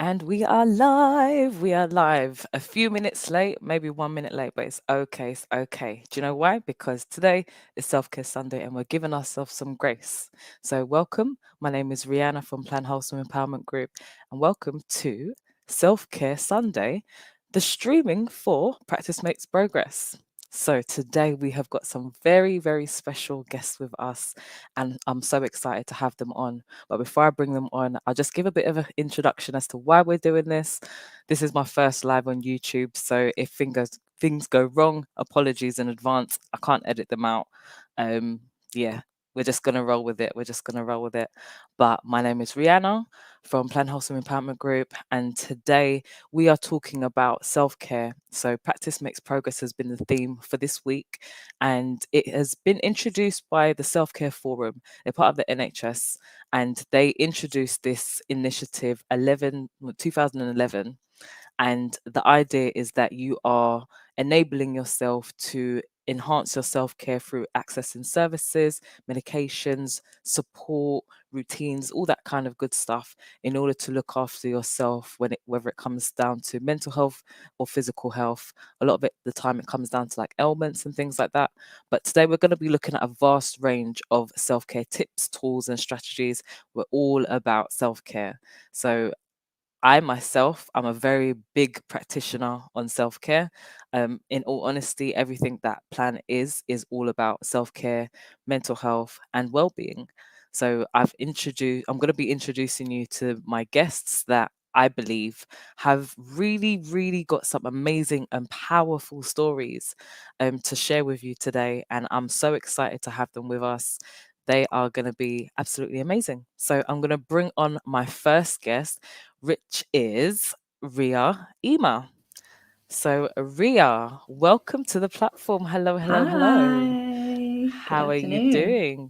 And we are live. We are live. A few minutes late, maybe 1 minute late, but it's okay. It's okay. Do you know why? Because today is Self Care Sunday and we're giving ourselves some grace. So, welcome. My name is Rihanna from P.L.A.N.N Wholesome Empowerment Group, and welcome to Self Care Sunday, the streaming for Practice Makes Progress. So, today we have got some very, very special guests with us, and I'm so excited to have them on. But before I bring them on, I'll just give a bit of an introduction as to why we're doing this. This is my first live on YouTube, so if things go wrong, apologies in advance. I can't edit them out. Um, yeah, we're just gonna roll with it. We're just gonna roll with it. But my name is Rihanna from P.L.A.N.N Wholesome Empowerment Group, and today we are talking about self-care. So practice makes progress has been the theme for this week, and it has been introduced by the Self-Care Forum. They're part of the NHS, and they introduced this initiative 2011. And the idea is that you are enabling yourself to enhance your self care through accessing services, medications, support, routines, all that kind of good stuff in order to look after yourself whether it comes down to mental health or physical health. A lot of it, the time, it comes down to like ailments and things like that. But today we're going to be looking at a vast range of self care tips, tools, and strategies. We're all about self care. So I myself, I'm a very big practitioner on self care. In all honesty, everything that Plan is all about self care, mental health, and well being. So I'm going to be introducing you to my guests that I believe have really, really got some amazing and powerful stories to share with you today. And I'm so excited to have them with us. They are going to be absolutely amazing. So I'm going to bring on my first guest, which is Ria Ema. So, Ria, welcome to the platform. Hello, hello, hello. Hi, good How are you afternoon. doing?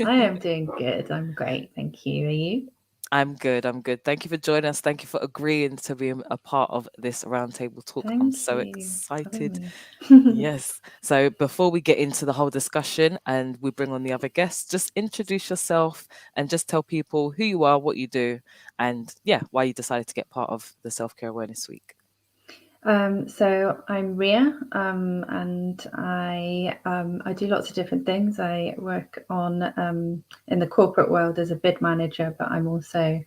I am doing good. I'm great. Thank you. Are you? I'm good. I'm good. Thank you for joining us. Thank you for agreeing to be a part of this roundtable talk. I'm Thank so you for having excited. me. Yes. So before we get into the whole discussion and we bring on the other guests, just introduce yourself and just tell people who you are, what you do, and yeah, why you decided to get part of the Self Care Awareness Week. So I'm Ria, and I do lots of different things. I work on in the corporate world as a bid manager, but I'm also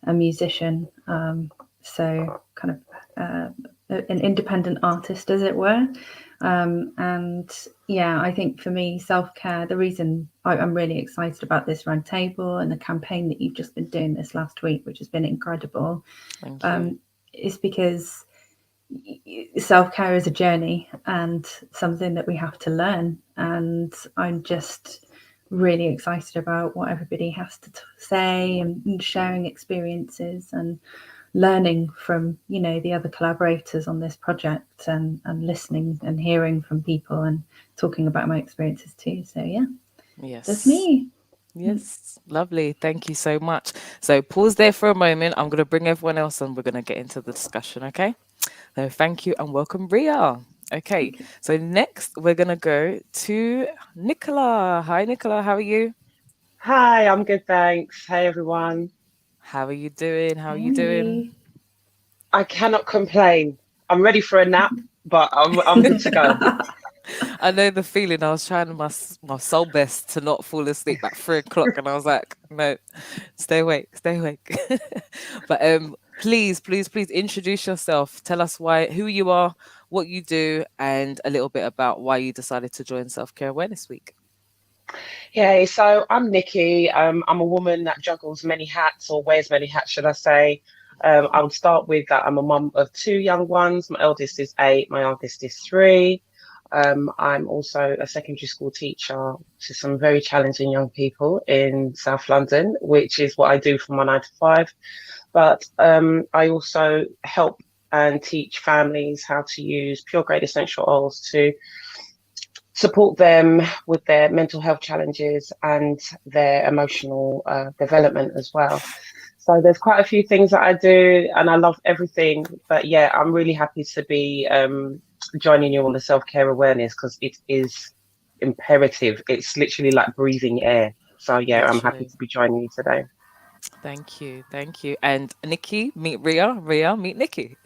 a musician. So kind of an independent artist, as it were. And yeah, I think for me, self-care, the reason I'm really excited about this round table and the campaign that you've just been doing this last week, which has been incredible, Thank you. is because self-care is a journey and something that we have to learn. And I'm just really excited about what everybody has to say and sharing experiences and learning from the other collaborators on this project and listening and hearing from people and talking about my experiences too. So yeah, that's Yes. me. Yes. Lovely. Thank you so much. So pause there for a moment. I'm going to bring everyone else and we're going to get into the discussion. Okay. So thank you and welcome, Ria. Okay. Okay. So next we're going to go to Nicola. Hi, Nicola. How are you? Hi, I'm good, thanks. Hey, everyone. How are you doing? How are you doing? Hey. I cannot complain. I'm ready for a nap, but I'm good to go. I know the feeling. I was trying my soul best to not fall asleep at 3 o'clock, and I was like, no, stay awake, stay awake. But please, please, please introduce yourself. Tell us who you are, what you do, and a little bit about why you decided to join Self Care Awareness Week. Yeah, so I'm Nikki. I'm a woman that juggles many hats, or wears many hats, should I say. I would start with that I'm a mum of two young ones. My eldest is 8, my youngest is 3. I'm also a secondary school teacher to some very challenging young people in South London, which is what I do for my 9 to 5. But I also help and teach families how to use pure grade essential oils to support them with their mental health challenges and their emotional development as well. So there's quite a few things that I do, and I love everything. But yeah, I'm really happy to be joining you on the self-care awareness because it is imperative. It's literally like breathing air. So yeah, I'm happy Literally. to be joining you today. Thank you. Thank you. And Nikki, meet Ria. Ria, meet Nikki.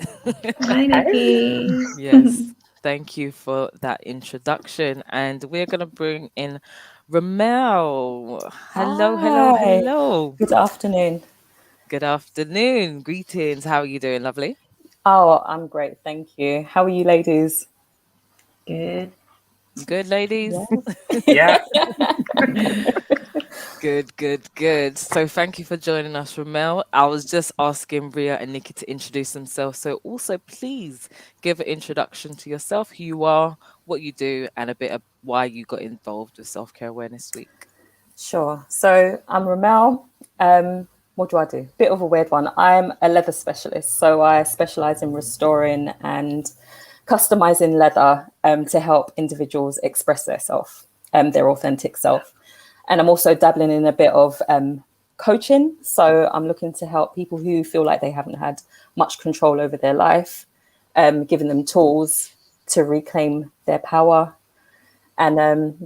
Hi, Hey. Nikki. Yes. Thank you for that introduction. And we're going to bring in Ramel. Hello, hello, Hi, hello. good afternoon. Good afternoon. Greetings. How are you doing, lovely? Oh, I'm great, thank you. How are you, ladies? Good. Good, ladies? Yeah. Yeah. Good, good, good. So thank you for joining us, Ramel. I was just asking Ria and Nikki to introduce themselves. So also please give an introduction to yourself, who you are, what you do, and a bit of why you got involved with Self-Care Awareness Week. Sure. So I'm Ramel. What do I do? Bit of a weird one. I'm a leather specialist. So I specialize in restoring and customizing leather to help individuals express their self, their authentic self. And I'm also dabbling in a bit of coaching. So I'm looking to help people who feel like they haven't had much control over their life, giving them tools to reclaim their power and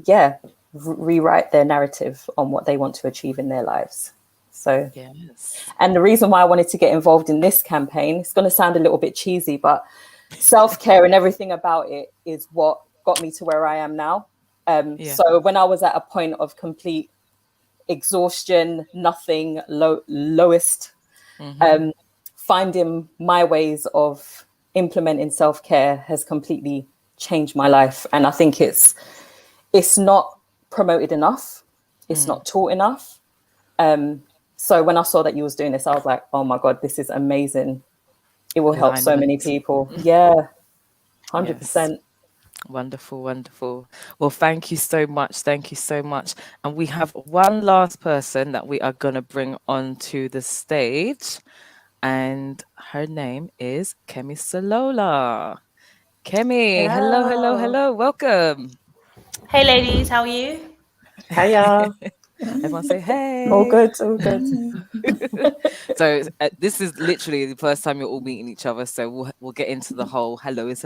rewrite their narrative on what they want to achieve in their lives. So, Yes. and the reason why I wanted to get involved in this campaign, it's going to sound a little bit cheesy, but self-care and everything about it is what got me to where I am now. Yeah. So when I was at a point of complete exhaustion, nothing, lowest, Mm-hmm. finding my ways of implementing self-care has completely changed my life. And I think it's not promoted enough. It's Mm. not taught enough. So when I saw that you was doing this, I was like, oh my God, this is amazing. It will help so many Alignment. people. Yeah, Yes. 100%. Wonderful, wonderful. Well, thank you so much. Thank you so much. And we have one last person that we are going to bring onto the stage. And her name is Kemi Salola. Kemi, hello, hello, Hello. hello. Welcome. Hey, ladies, how are you? Hiya. Everyone say All hey. good, all good. So this is literally the first time you're all meeting each other. So we'll get into the whole hellos.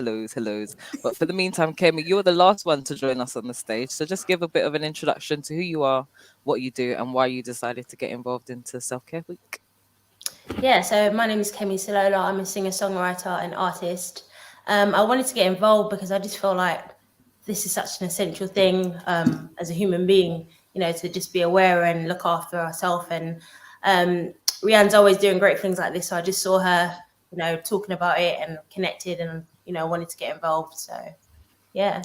But for the meantime, Kemi, you're the last one to join us on the stage. So just give a bit of an introduction to who you are, what you do, and why you decided to get involved into Self Care Week. Yeah, so my name is Kemi Salola. I'm a singer, songwriter, and artist. I wanted to get involved because I just feel like this is such an essential thing as a human being, you know, to just be aware and look after ourselves. And Rianne's always doing great things like this. So I just saw her, you know, talking about it and connected and, you know, wanted to get involved. So, yeah.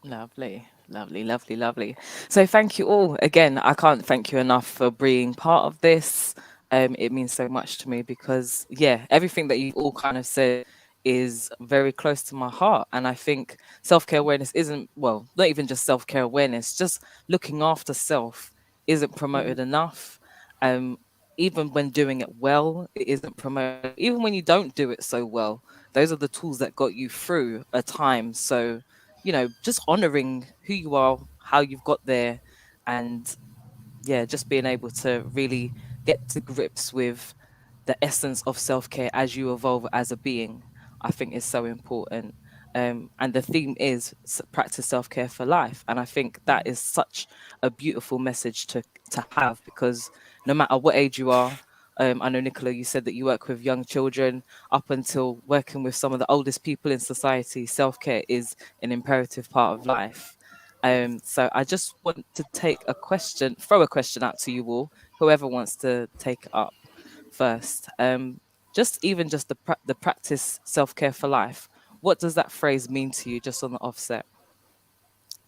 Lovely, lovely, lovely, lovely. So thank you all again. I can't thank you enough for being part of this. It means so much to me because yeah, everything that you've all kind of said is very close to my heart. And I think self-care awareness isn't, well, not even just self-care awareness, just looking after self isn't promoted enough. Um, even when doing it well, it isn't promoted. Even when you don't do it so well, those are the tools that got you through a time. So just honoring who you are, how you've got there, and yeah, just being able to really get to grips with the essence of self care as you evolve as a being, I think is so important. And the theme is practice self care for life. And I think that is such a beautiful message to have because no matter what age you are, I know, Nicola, you said that you work with young children up until working with some of the oldest people in society. Self care is an imperative part of life. So I just want to throw a question out to you all, whoever wants to take it up first. Just the practice self care for life. What does that phrase mean to you, just on the offset?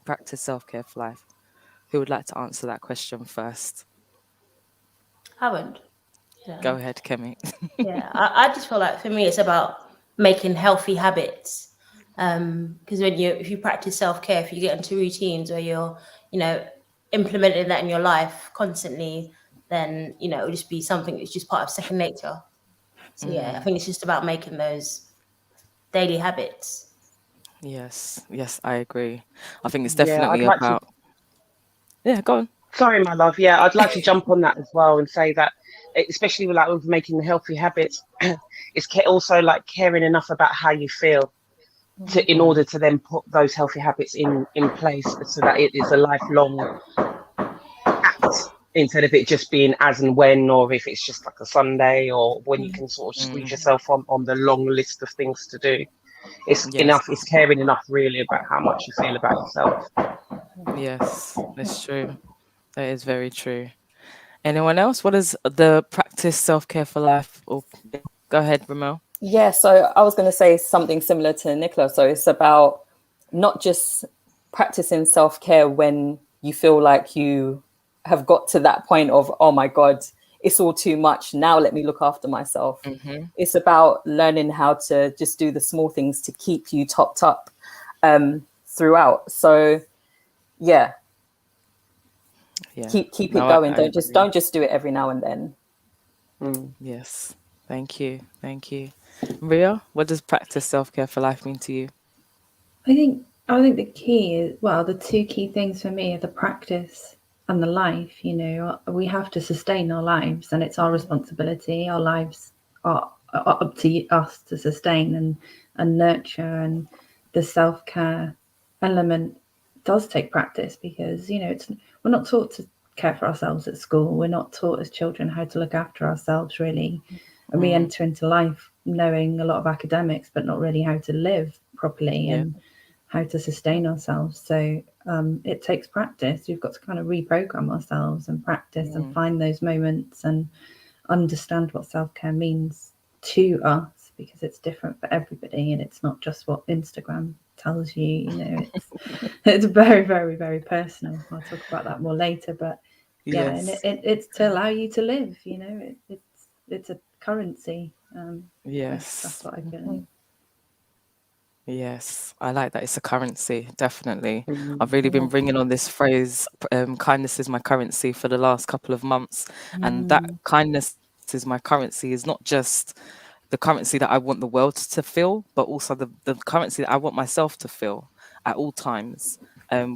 Practice self care for life. Who would like to answer that question first? Haven't. Yeah. Go ahead, Kemi. Yeah, I just feel like for me, it's about making healthy habits. Because if you practice self care, if you get into routines where you're, you know, implementing that in your life constantly, then it'll just be something that's just part of second nature. So yeah, I Mm, think it's just about making those daily habits. yes, I agree. I think it's Yeah, definitely I'd like to. about. Yeah, go on. Sorry, my love. Yeah, I'd like to jump on that as well and say that, especially with making the healthy habits, it's also like caring enough about how you feel in Mm, order to then put those healthy habits in place so that it is a lifelong act. instead of it just being as and when, or if it's just like a Sunday, or when you can sort of squeeze Mm, yourself on the long list of things to do. It's yes, enough, it's caring enough really about how much you feel about yourself. yes, that's true. That is very true. Anyone else? What is the practice self care for life? Or yeah, go ahead, Ramel. Yeah, so I was going to say something similar to Nicola. So it's about not just practicing self care when you feel like you have got to that point of, oh my God, it's all too much. Now let me look after myself. Mm-hmm. It's about learning how to just do the small things to keep you topped up throughout. So yeah, Yeah. keep it No, I, going. I agree. Don't just do it every now and then. Mm. Yes. Thank you. Thank you. Ria, what does practice self care for life mean to you? I think the key is, well, the two key things for me are the practice and the life. We have to sustain our lives, and it's our responsibility. Our lives are up to us to sustain and nurture, and the self-care element does take practice, because we're not taught to care for ourselves at school. We're not taught as children how to look after ourselves really, and we Mm, enter into life knowing a lot of academics but not really how to live properly yeah. and how to sustain ourselves. So it takes practice. We've got to kind of reprogram ourselves and practice and Mm, find those moments and understand what self-care means to us, because it's different for everybody and it's not just what Instagram tells you. It's very, very, very personal. I'll talk about that more later, but yeah, and yes. it's to allow you to live. It's a currency. That's Yes. what I believe. Yes, I like that. It's a currency, definitely. I've Mm. really been Yeah. bringing on this phrase, kindness is my currency, for the last couple of months. And that Mm. kindness is my currency is not just the currency that I want the world to feel, but also the currency that I want myself to feel at all times.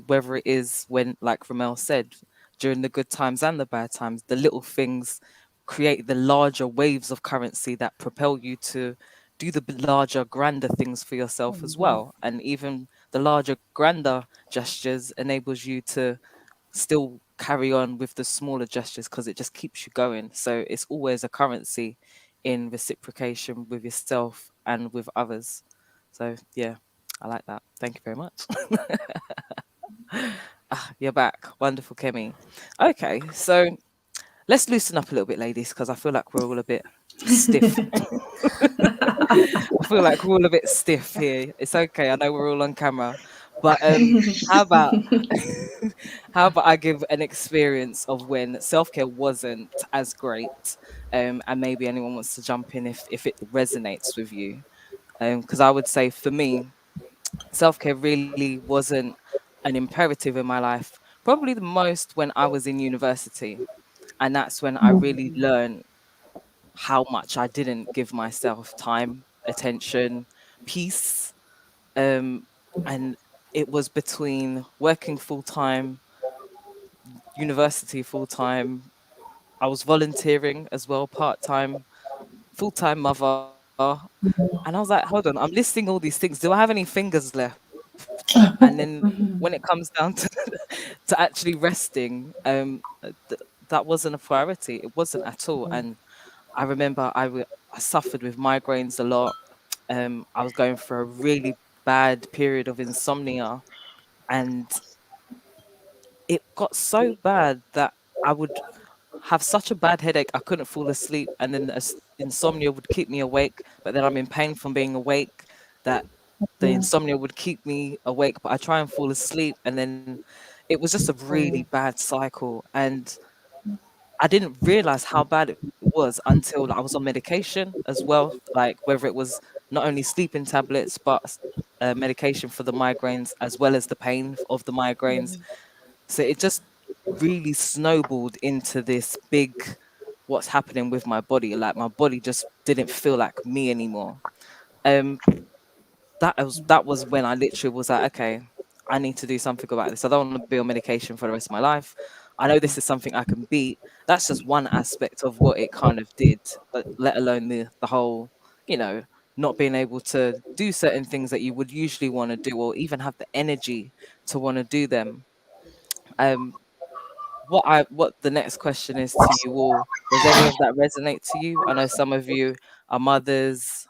Whether it is when, like Ramel said, during the good times and the bad times, the little things create the larger waves of currency that propel you to do the larger, grander things for yourself as well. And even the larger, grander gestures enables you to still carry on with the smaller gestures because it just keeps you going. So it's always a currency in reciprocation with yourself and with others. So yeah, I like that. Thank you very much. You're back. Wonderful, Kemi. Okay, so let's loosen up a little bit, ladies, because I feel like we're all a bit stiff. I feel like we're all a bit stiff here. It's okay. I know we're all on camera, but how about how about I give an experience of when self care wasn't as great, and maybe anyone wants to jump in if it resonates with you, because I would say for me, self care really wasn't an imperative in my life. Probably the most when I was in university, and that's when I really learned how much I didn't give myself time, attention, peace. Um, and it was between working full time, university full time. I was volunteering as well, part time, full time mother. And I was like, hold on, I'm listing all these things. Do I have any fingers left? And then when it comes down to to actually resting, that wasn't a priority. It wasn't at all. And I remember I suffered with migraines a lot. I was going through a really bad period of insomnia, and it got so bad that I would have such a bad headache I couldn't fall asleep, and then insomnia would keep me awake. But then I'm in pain from being awake. That the insomnia would keep me awake, but I try and fall asleep, and then it was just a really bad cycle. And I didn't realize how bad it was until like, I was on medication as well, like whether it was not only sleeping tablets but medication for the migraines as well as the pain of the migraines. So it just really snowballed into this big what's happening with my body. Like my body just didn't feel like me anymore. Um, that was when I literally was like, okay, I need to do something about this. I don't want to be on medication for the rest of my life. I know this is something I can beat. That's just one aspect of what it kind of did, but let alone the whole, you know, not being able to do certain things that you would usually want to do or even have the energy to want to do them. Um, what the next question is to you all. Does any of that resonate to you? I know some of you are mothers.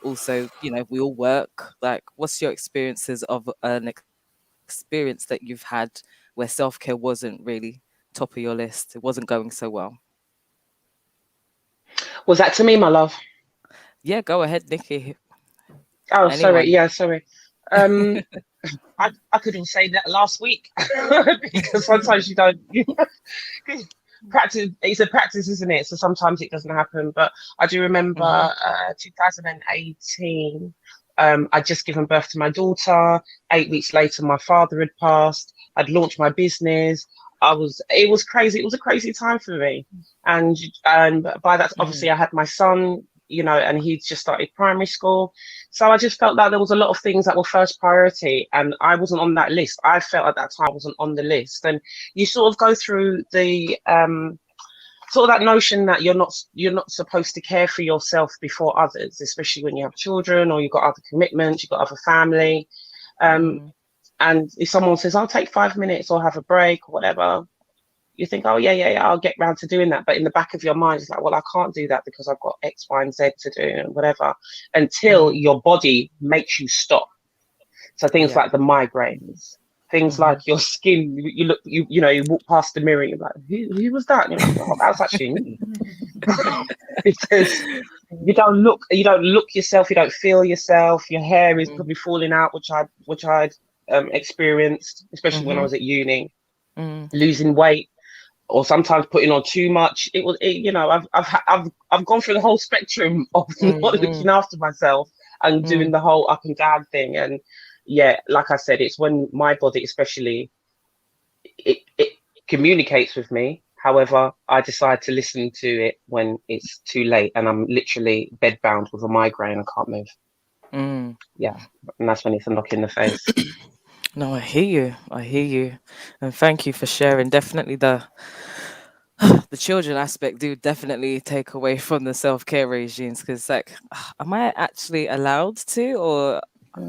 Also, we all work. Like, what's your experiences of an experience that you've had where self-care wasn't really top of your list? It wasn't going so well. Was that to me, my love? Yeah, go ahead, Nikki. Oh, sorry. Anyone. Yeah, sorry. Um, I could have said that last week because sometimes you don't. Practice, it's a practice, isn't it? So sometimes it doesn't happen. But I do remember Hmm. 2018. I'd just given birth to my daughter. 8 weeks later, my father had passed. I'd launched my business. It was crazy. It was a crazy time for me. And by that, obviously, I had my son, and he'd just started primary school. So I just felt that there was a lot of things that were first priority, and I wasn't on that list. I felt at that time I wasn't on the list. And you sort of go through the sort of that notion that you're not supposed to care for yourself before others, especially when you have children or you've got other commitments, you've got other family. Mm. And if someone says, I'll take 5 minutes or have a break or whatever, you think, oh, yeah, I'll get round to doing that. But in the back of your mind, it's like, well, I can't do that because I've got X, Y, and Z to do and whatever, until your body makes you stop. So things Yeah. like the migraines, things like your skin, you look, you walk past the mirror, you're like, who was that? And you're like, oh, that was actually me. Because you don't look yourself, you don't feel yourself, your hair is probably falling out, which I'd experienced, especially when I was at uni, losing weight, or sometimes putting on too much. I've gone through the whole spectrum of not looking after myself and doing the whole up and down thing. And yeah, like I said, it's when my body especially it communicates with me. However, I decide to listen to it when it's too late and I'm literally bedbound with a migraine. I can't move. Yeah, and that's when it's a knock in the face. No, I hear you. I hear you. And thank you for sharing. Definitely the children aspect do definitely take away from the self-care regimes, because like, am I actually allowed to, or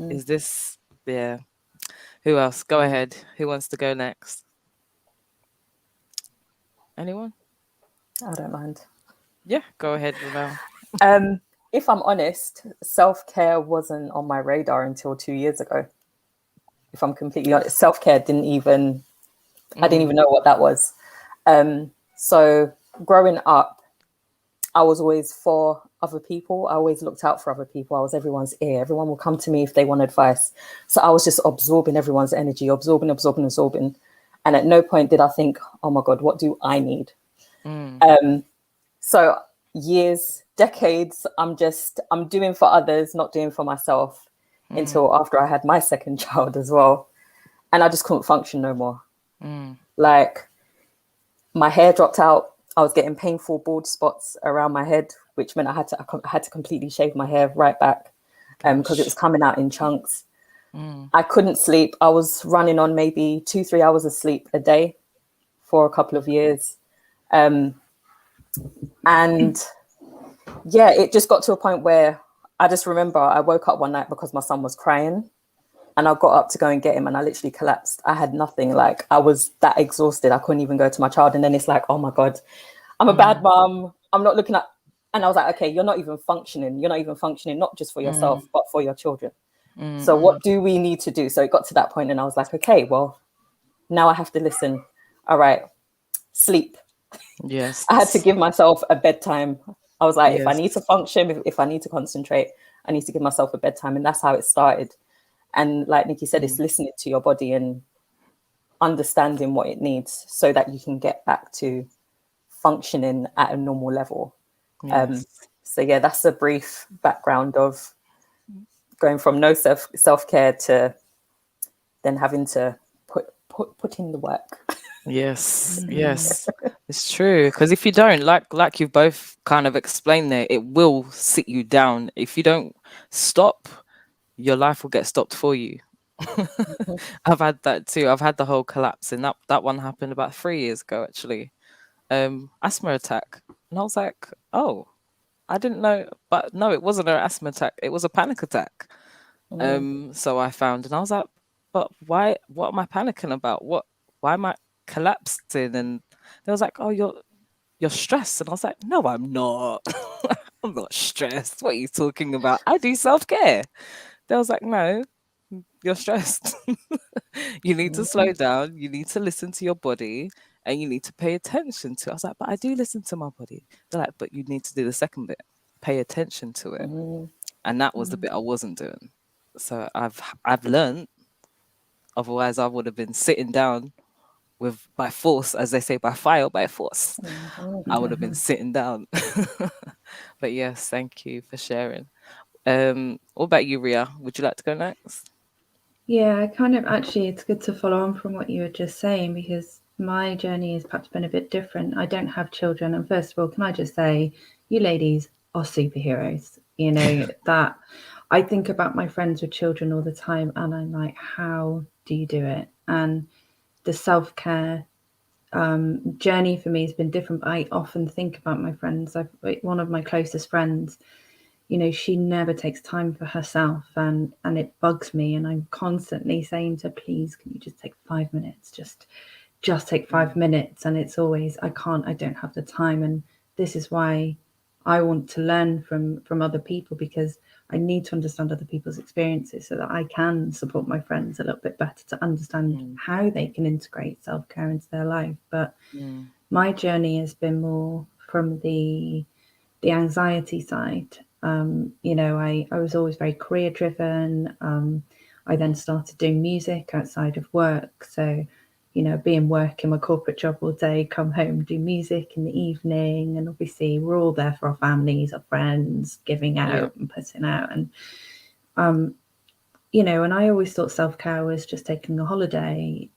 is this, yeah. Who else? Go ahead. Who wants to go next? Anyone? I don't mind. Yeah, go ahead, Ramel. If I'm honest, self-care wasn't on my radar until 2 years ago. If I'm completely honest, self-care I didn't even know what that was. So growing up, I was always for other people. I always looked out for other people. I was everyone's ear. Everyone will come to me if they want advice. So I was just absorbing everyone's energy, absorbing. And at no point did I think, oh my God, what do I need? So years, decades, I'm doing for others, not doing for myself, until after I had my second child as well. And I just couldn't function no more. Like, my hair dropped out. I was getting painful bald spots around my head, which meant I had to completely shave my hair right back because it was coming out in chunks. I couldn't sleep. I was running on maybe 2-3 hours of sleep a day for a couple of years. And yeah, it just got to a point where I just remember I woke up one night because my son was crying. And I got up to go and get him and I literally collapsed. I had nothing. Like, I was that exhausted. I couldn't even go to my child. And then it's like, oh my God, I'm a bad mom. I'm not looking at. And I was like, okay, you're not even functioning. You're not even functioning, not just for yourself, but for your children. So what do we need to do? So it got to that point and I was like, okay, well, now I have to listen. All right, sleep. Yes. I had to give myself a bedtime. I was like, Yes. if I need to function, if I need to concentrate, I need to give myself a bedtime. And that's how it started. And like Nikki said, it's listening to your body and understanding what it needs so that you can get back to functioning at a normal level. Yes. So yeah, that's a brief background of going from no self-care to then having to put in the work. Yes, yes, it's true. Because if you don't, like you've both kind of explained there, it will sit you down. If you don't stop, your life will get stopped for you. I've had that too. I've had the whole collapse, and that one happened about 3 years ago, actually. Asthma attack, and I was like, oh, I didn't know, but no, it wasn't an asthma attack. It was a panic attack. So I found, and I was like, but why? What am I panicking about? Why am I? collapsing, and they was like, "Oh, you're stressed," and I was like, "No, I'm not. I'm not stressed. What are you talking about? I do self-care." They was like, "No, you're stressed. You need to slow down. You need to listen to your body, and you need to pay attention to." I was like, "But I do listen to my body." They're like, "But you need to do the second bit, pay attention to it." And that was the bit I wasn't doing. So I've learned. Otherwise, I would have been sitting down with by force, as they say, by fire, by force. I would have been sitting down. But yes, thank you for sharing. What about you, Ria? Would you like to go next? Yeah, I kind of actually, it's good to follow on from what you were just saying, because my journey has perhaps been a bit different. I don't have children. And first of all, can I just say, you ladies are superheroes. You know, that I think about my friends with children all the time, and I'm like, how do you do it? And the self-care journey for me has been different. But I often think about my friends. One of my closest friends, you know, she never takes time for herself, and it bugs me, and I'm constantly saying to her, please, can you just take 5 minutes, just take 5 minutes? And it's always, I don't have the time. And this is why I want to learn from other people, because I need to understand other people's experiences so that I can support my friends a little bit better to understand how they can integrate self-care into their life. But my journey has been more from the anxiety side. You know, I was always very career driven. I then started doing music outside of work. So, you know, be in work in my corporate job all day, come home, do music in the evening. And obviously we're all there for our families, our friends, giving out and putting out. And, you know, and I always thought self-care was just taking a holiday,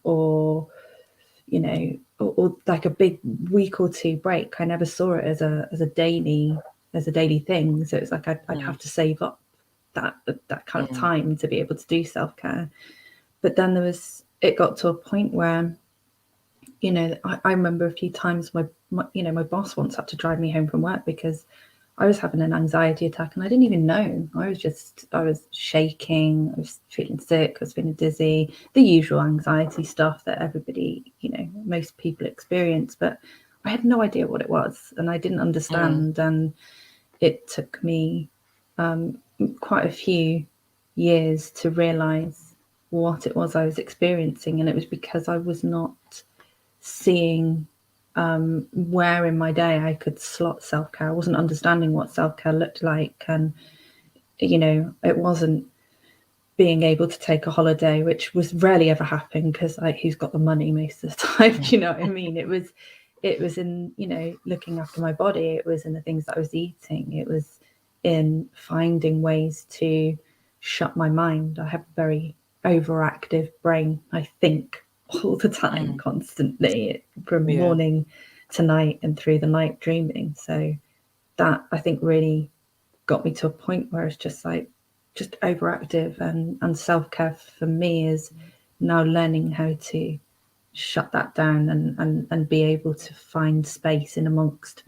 or, you know, or like a big week or two break. I never saw it as a daily thing. So it's like I'd have to save up that kind of time to be able to do self-care. But then it got to a point where, you know, I remember a few times my my boss once had to drive me home from work because I was having an anxiety attack and I didn't even know. I was shaking, I was feeling sick, I was feeling dizzy, the usual anxiety stuff that everybody, you know, most people experience, but I had no idea what it was and I didn't understand. And it took me quite a few years to realize what it was I was experiencing. And it was because I was not seeing where in my day I could slot self-care. I wasn't understanding what self-care looked like. And, you know, it wasn't being able to take a holiday, which was rarely ever happened because who's got the money most of the time? Do you know what I mean? It was in, you know, looking after my body. It was in the things that I was eating. It was in finding ways to shut my mind. I have a very overactive brain. I think all the time, constantly, from morning to night and through the night dreaming. So that, I think, really got me to a point where it's just like, just overactive. And self-care for me is now learning how to shut that down and be able to find space in amongst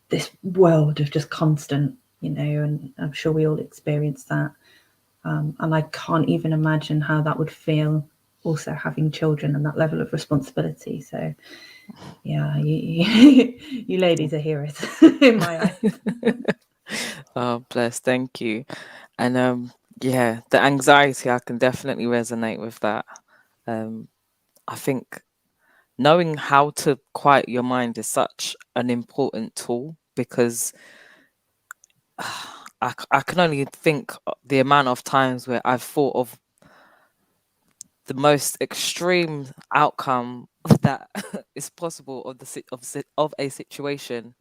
this world of just constant, you know, and I'm sure we all experience that. And I can't even imagine how that would feel also having children and that level of responsibility. So yeah, you ladies are heroes in my eyes. Oh, bless. Thank you. And yeah, the anxiety, I can definitely resonate with that. I think knowing how to quiet your mind is such an important tool because I can only think the amount of times where I've thought of the most extreme outcome that is possible of of a situation,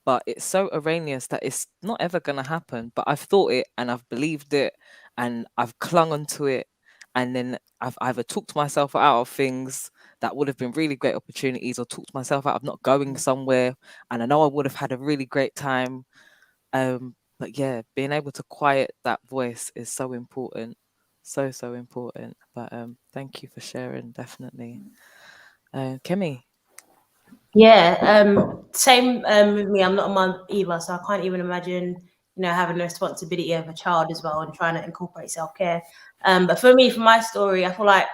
but it's so erroneous that it's not ever going to happen. But I've thought it and I've believed it and I've clung onto it, and then I've either talked myself out of things that would have been really great opportunities, or talked myself out of not going somewhere, and I know I would have had a really great time. But yeah, being able to quiet that voice is so important. So important. But thank you for sharing, definitely. Kemi. Yeah, same with me. I'm not a mum either, so I can't even imagine, you know, having the responsibility of a child as well and trying to incorporate self-care. But for me, for my story, I feel like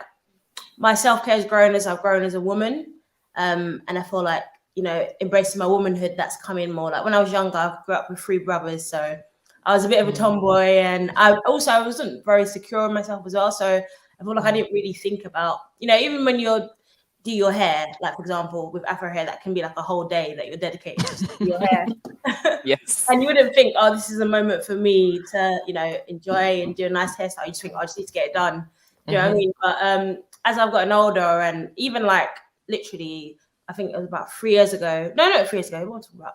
my self-care has grown as I've grown as a woman. And I feel like, you know, embracing my womanhood, that's coming more. Like when I was younger, I grew up with 3 brothers, so I was a bit of a tomboy, and I wasn't very secure in myself as well. So I feel like I didn't really think about, you know, even when you do your hair, like for example, with Afro hair, that can be like a whole day that you're dedicated just to do your hair. Yes. And you wouldn't think, oh, this is a moment for me to, you know, enjoy and do a nice hairstyle. You just think, oh, I just need to get it done. Do you know what I mean? But as I've gotten older, and even like literally, I think it was about 3 years ago. No, not 3 years ago. What am I talking about?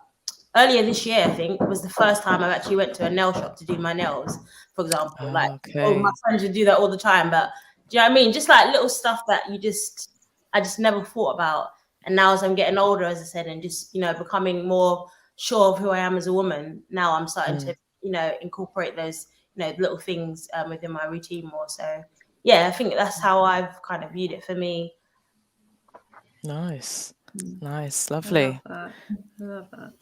Earlier this year, I think, was the first time I actually went to a nail shop to do my nails, for example. Like, oh, my friends would do that all the time. But do you know what I mean? Just like little stuff that I just never thought about. And now as I'm getting older, as I said, and just, you know, becoming more sure of who I am as a woman, now I'm starting to, you know, incorporate those, you know, little things within my routine more. So yeah, I think that's how I've kind of viewed it for me. Nice, lovely. I love that.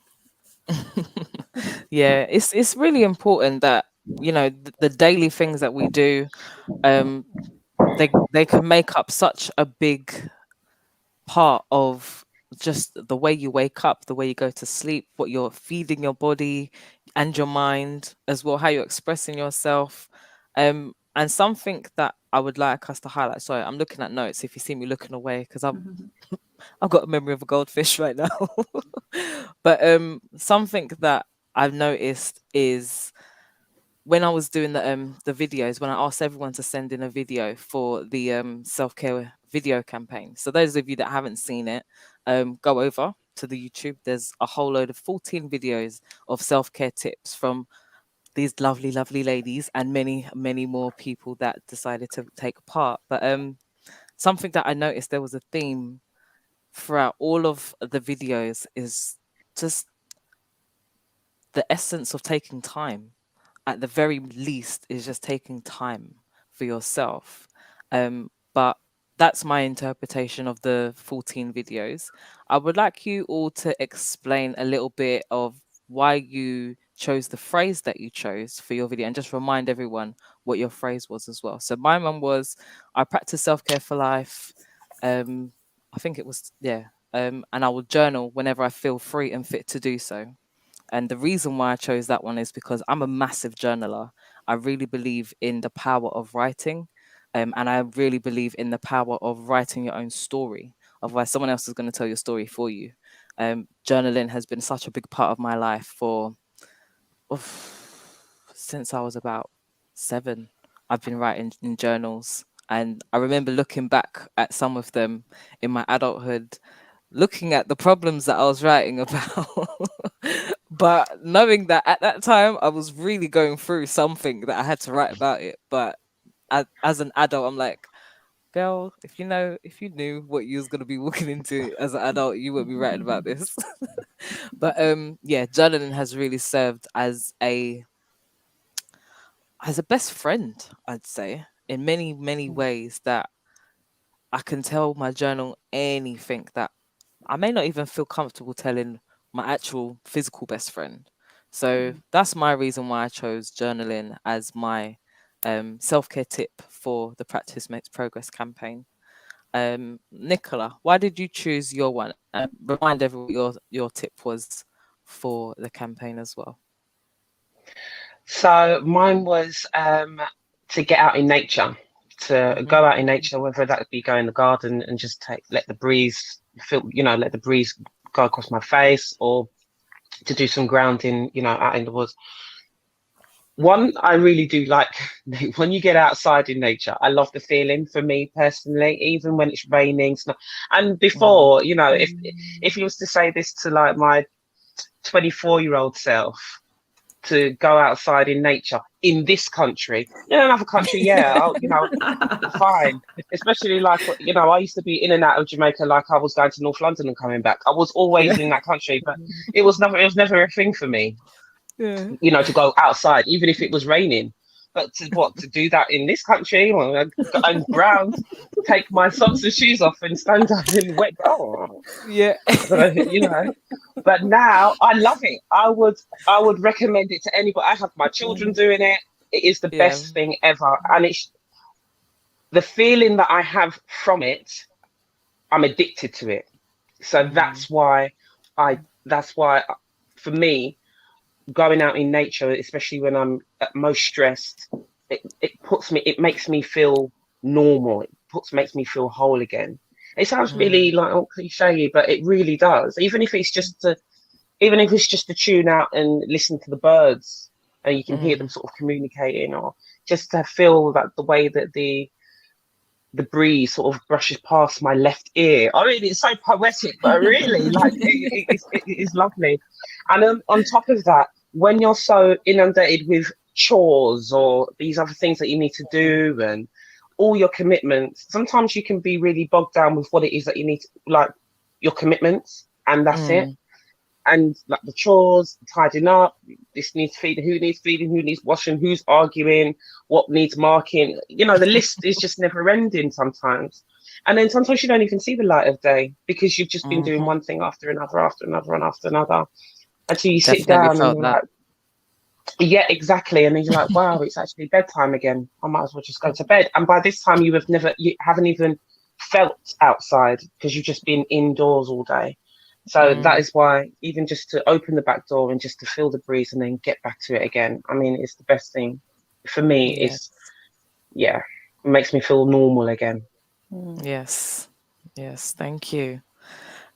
Yeah, it's really important that, you know, the daily things that we do, they can make up such a big part of just the way you wake up, the way you go to sleep, what you're feeding your body and your mind as well, how you're expressing yourself. And something that I would like us to highlight. Sorry, I'm looking at notes if you see me looking away, because I've got a memory of a goldfish right now. But something that I've noticed is when I was doing the videos, when I asked everyone to send in a video for the self-care video campaign. So those of you that haven't seen it, go over to the YouTube. There's a whole load of 14 videos of self-care tips from these lovely, lovely ladies and many, many more people that decided to take part. But something that I noticed, there was a theme throughout all of the videos, is just the essence of taking time. At the very least, is just taking time for yourself. But that's my interpretation of the 14 videos. I would like you all to explain a little bit of why you chose the phrase that you chose for your video, and just remind everyone what your phrase was as well. So my one was, I practice self-care for life. I think it was, yeah. And I will journal whenever I feel free and fit to do so. And the reason why I chose that one is because I'm a massive journaler. I really believe in the power of writing. And I really believe in the power of writing your own story. Otherwise, someone else is going to tell your story for you. Journaling has been such a big part of my life since I was about 7. I've been writing in journals. And I remember looking back at some of them in my adulthood, looking at the problems that I was writing about, but knowing that at that time I was really going through something that I had to write about it. But as an adult, I'm like, girl, if you knew what you was going to be walking into as an adult, you wouldn't be writing about this. But yeah, journaling has really served as a best friend, I'd say, in many, many ways, that I can tell my journal anything that I may not even feel comfortable telling my actual physical best friend. So that's my reason why I chose journaling as my self-care tip for the Practice Makes Progress campaign. Nicola, why did you choose your one? Remind everyone what your tip was for the campaign as well. So mine was to get out in nature, to go out in nature, whether that be go in the garden and just let the breeze let the breeze go across my face, or to do some grounding, out in the woods. One, I really do like when you get outside in nature. I love the feeling, for me personally, even when it's raining, snow. And before, if you was to say this to like my 24-year-old self, to go outside in nature in this country, in another country, yeah, fine. Especially like, I used to be in and out of Jamaica, like I was going to North London and coming back. I was always in that country, but it was never a thing for me. Yeah. To go outside, even if it was raining. But to do that in this country, on ground, take my socks and shoes off and stand up in wet. Oh, yeah. But now I love it. I would recommend it to anybody. I have my children doing it. It is the best thing ever, and the feeling that I have from it, I'm addicted to it. So Mm. that's why for me, going out in nature, especially when I'm at most stressed, it makes me feel normal. Makes me feel whole again. It sounds Mm. really like cliche, but it really does. Even if it's just to tune out and listen to the birds, and you can hear them Mm. sort of communicating, or just to feel that the way that the breeze sort of brushes past my left ear. I mean, it's so poetic, but really, like, it is lovely. And on top of that, when you're so inundated with chores or these other things that you need to do and all your commitments, sometimes you can be really bogged down with what it is that you need to, like, your commitments, and that's it. Mm. And like the chores, tidying up, this needs feeding, who needs washing, who's arguing, what needs marking. You know, the list is just never ending sometimes. And then sometimes you don't even see the light of day because you've just been doing Mhm. one thing after another, after another, and after another, until you sit Definitely down and felt you're that. like, yeah, exactly. And then you're like, wow, it's actually bedtime again. I might as well just go to bed. And by this time, you haven't even felt outside because you've just been indoors all day. So that Mm. is why, even just to open the back door and just to feel the breeze and then get back to it again, I mean, it's the best thing for me. Yeah. Yeah, it makes me feel normal again. Yes. Yes. Thank you.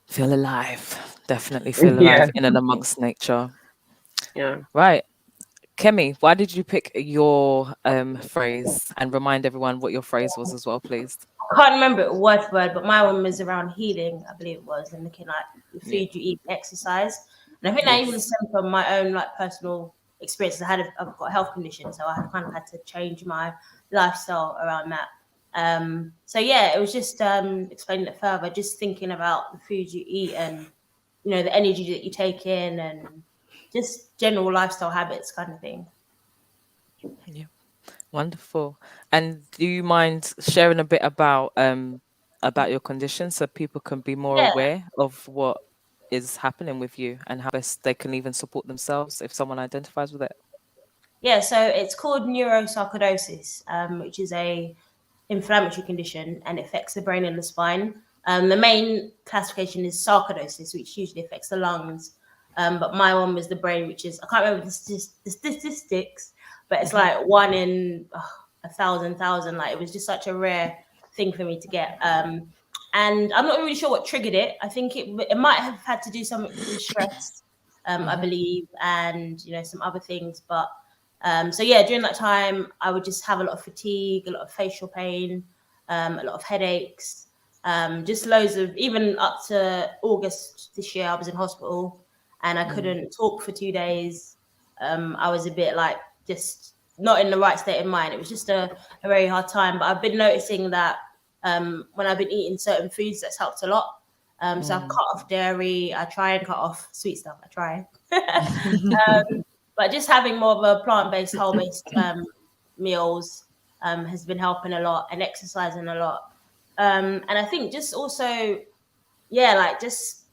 Feel alive. Definitely feel Yeah, alive in and amongst nature. yeah. Right. Kemi, why did you pick your phrase, and remind everyone what your phrase was as well, please? I can't remember it word for word, but my one was around healing, I believe it was, and looking like the Yeah. food you eat, exercise. And I think that even Yes. stemmed from my own like personal experiences. I've got a health condition, so I kind of had to change my lifestyle around that. So yeah, it was just explaining it further, just thinking about the food you eat and the energy that you take in and just general lifestyle habits kind of thing. Yeah. Wonderful. And do you mind sharing a bit about your condition so people can be more Yeah. aware of what is happening with you and how best they can even support themselves if someone identifies with it? Yeah, so it's called neurosarcoidosis, which is a inflammatory condition and it affects the brain and the spine. The main classification is sarcoidosis, which usually affects the lungs. But my one was the brain, which is, I can't remember the statistics, but it's like one in a thousand. Like it was just such a rare thing for me to get. And I'm not really sure what triggered it. I think it might have had to do something with stress, I Mhm. believe, and some other things. But so yeah, during that time, I would just have a lot of fatigue, a lot of facial pain, a lot of headaches, just loads of, even up to August this year, I was in hospital and I Mm. couldn't talk for 2 days. I was a bit like just not in the right state of mind. It was just a very hard time. But I've been noticing that when I've been eating certain foods, that's helped a lot. So I've Mm. cut off dairy. I try and cut off sweet stuff. I try. But just having more of a plant-based, whole-based meals has been helping a lot, and exercising a lot. And I think just also, yeah, like just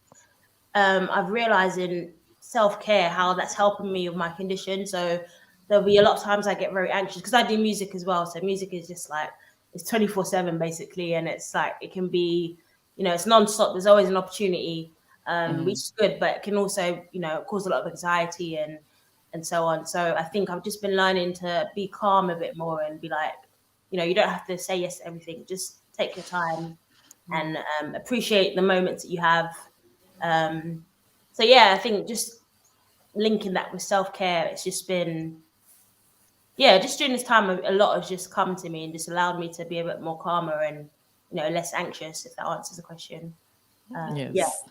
I've realized in self-care how that's helping me with my condition. So there'll be a lot of times I get very anxious because I do music as well. So music is just like it's 24/7 basically, and it's like it can be, it's non-stop. There's always an opportunity, which Mm. is good, but it can also, cause a lot of anxiety and so on. So I think I've just been learning to be calm a bit more and be like, you don't have to say yes to everything. Just take your time and appreciate the moments that you have. um, so yeah, I think just linking that with self-care, it's just been, yeah, just during this time, a lot has just come to me and just allowed me to be a bit more calmer and, less anxious, if that answers the question. Yeah. Yes.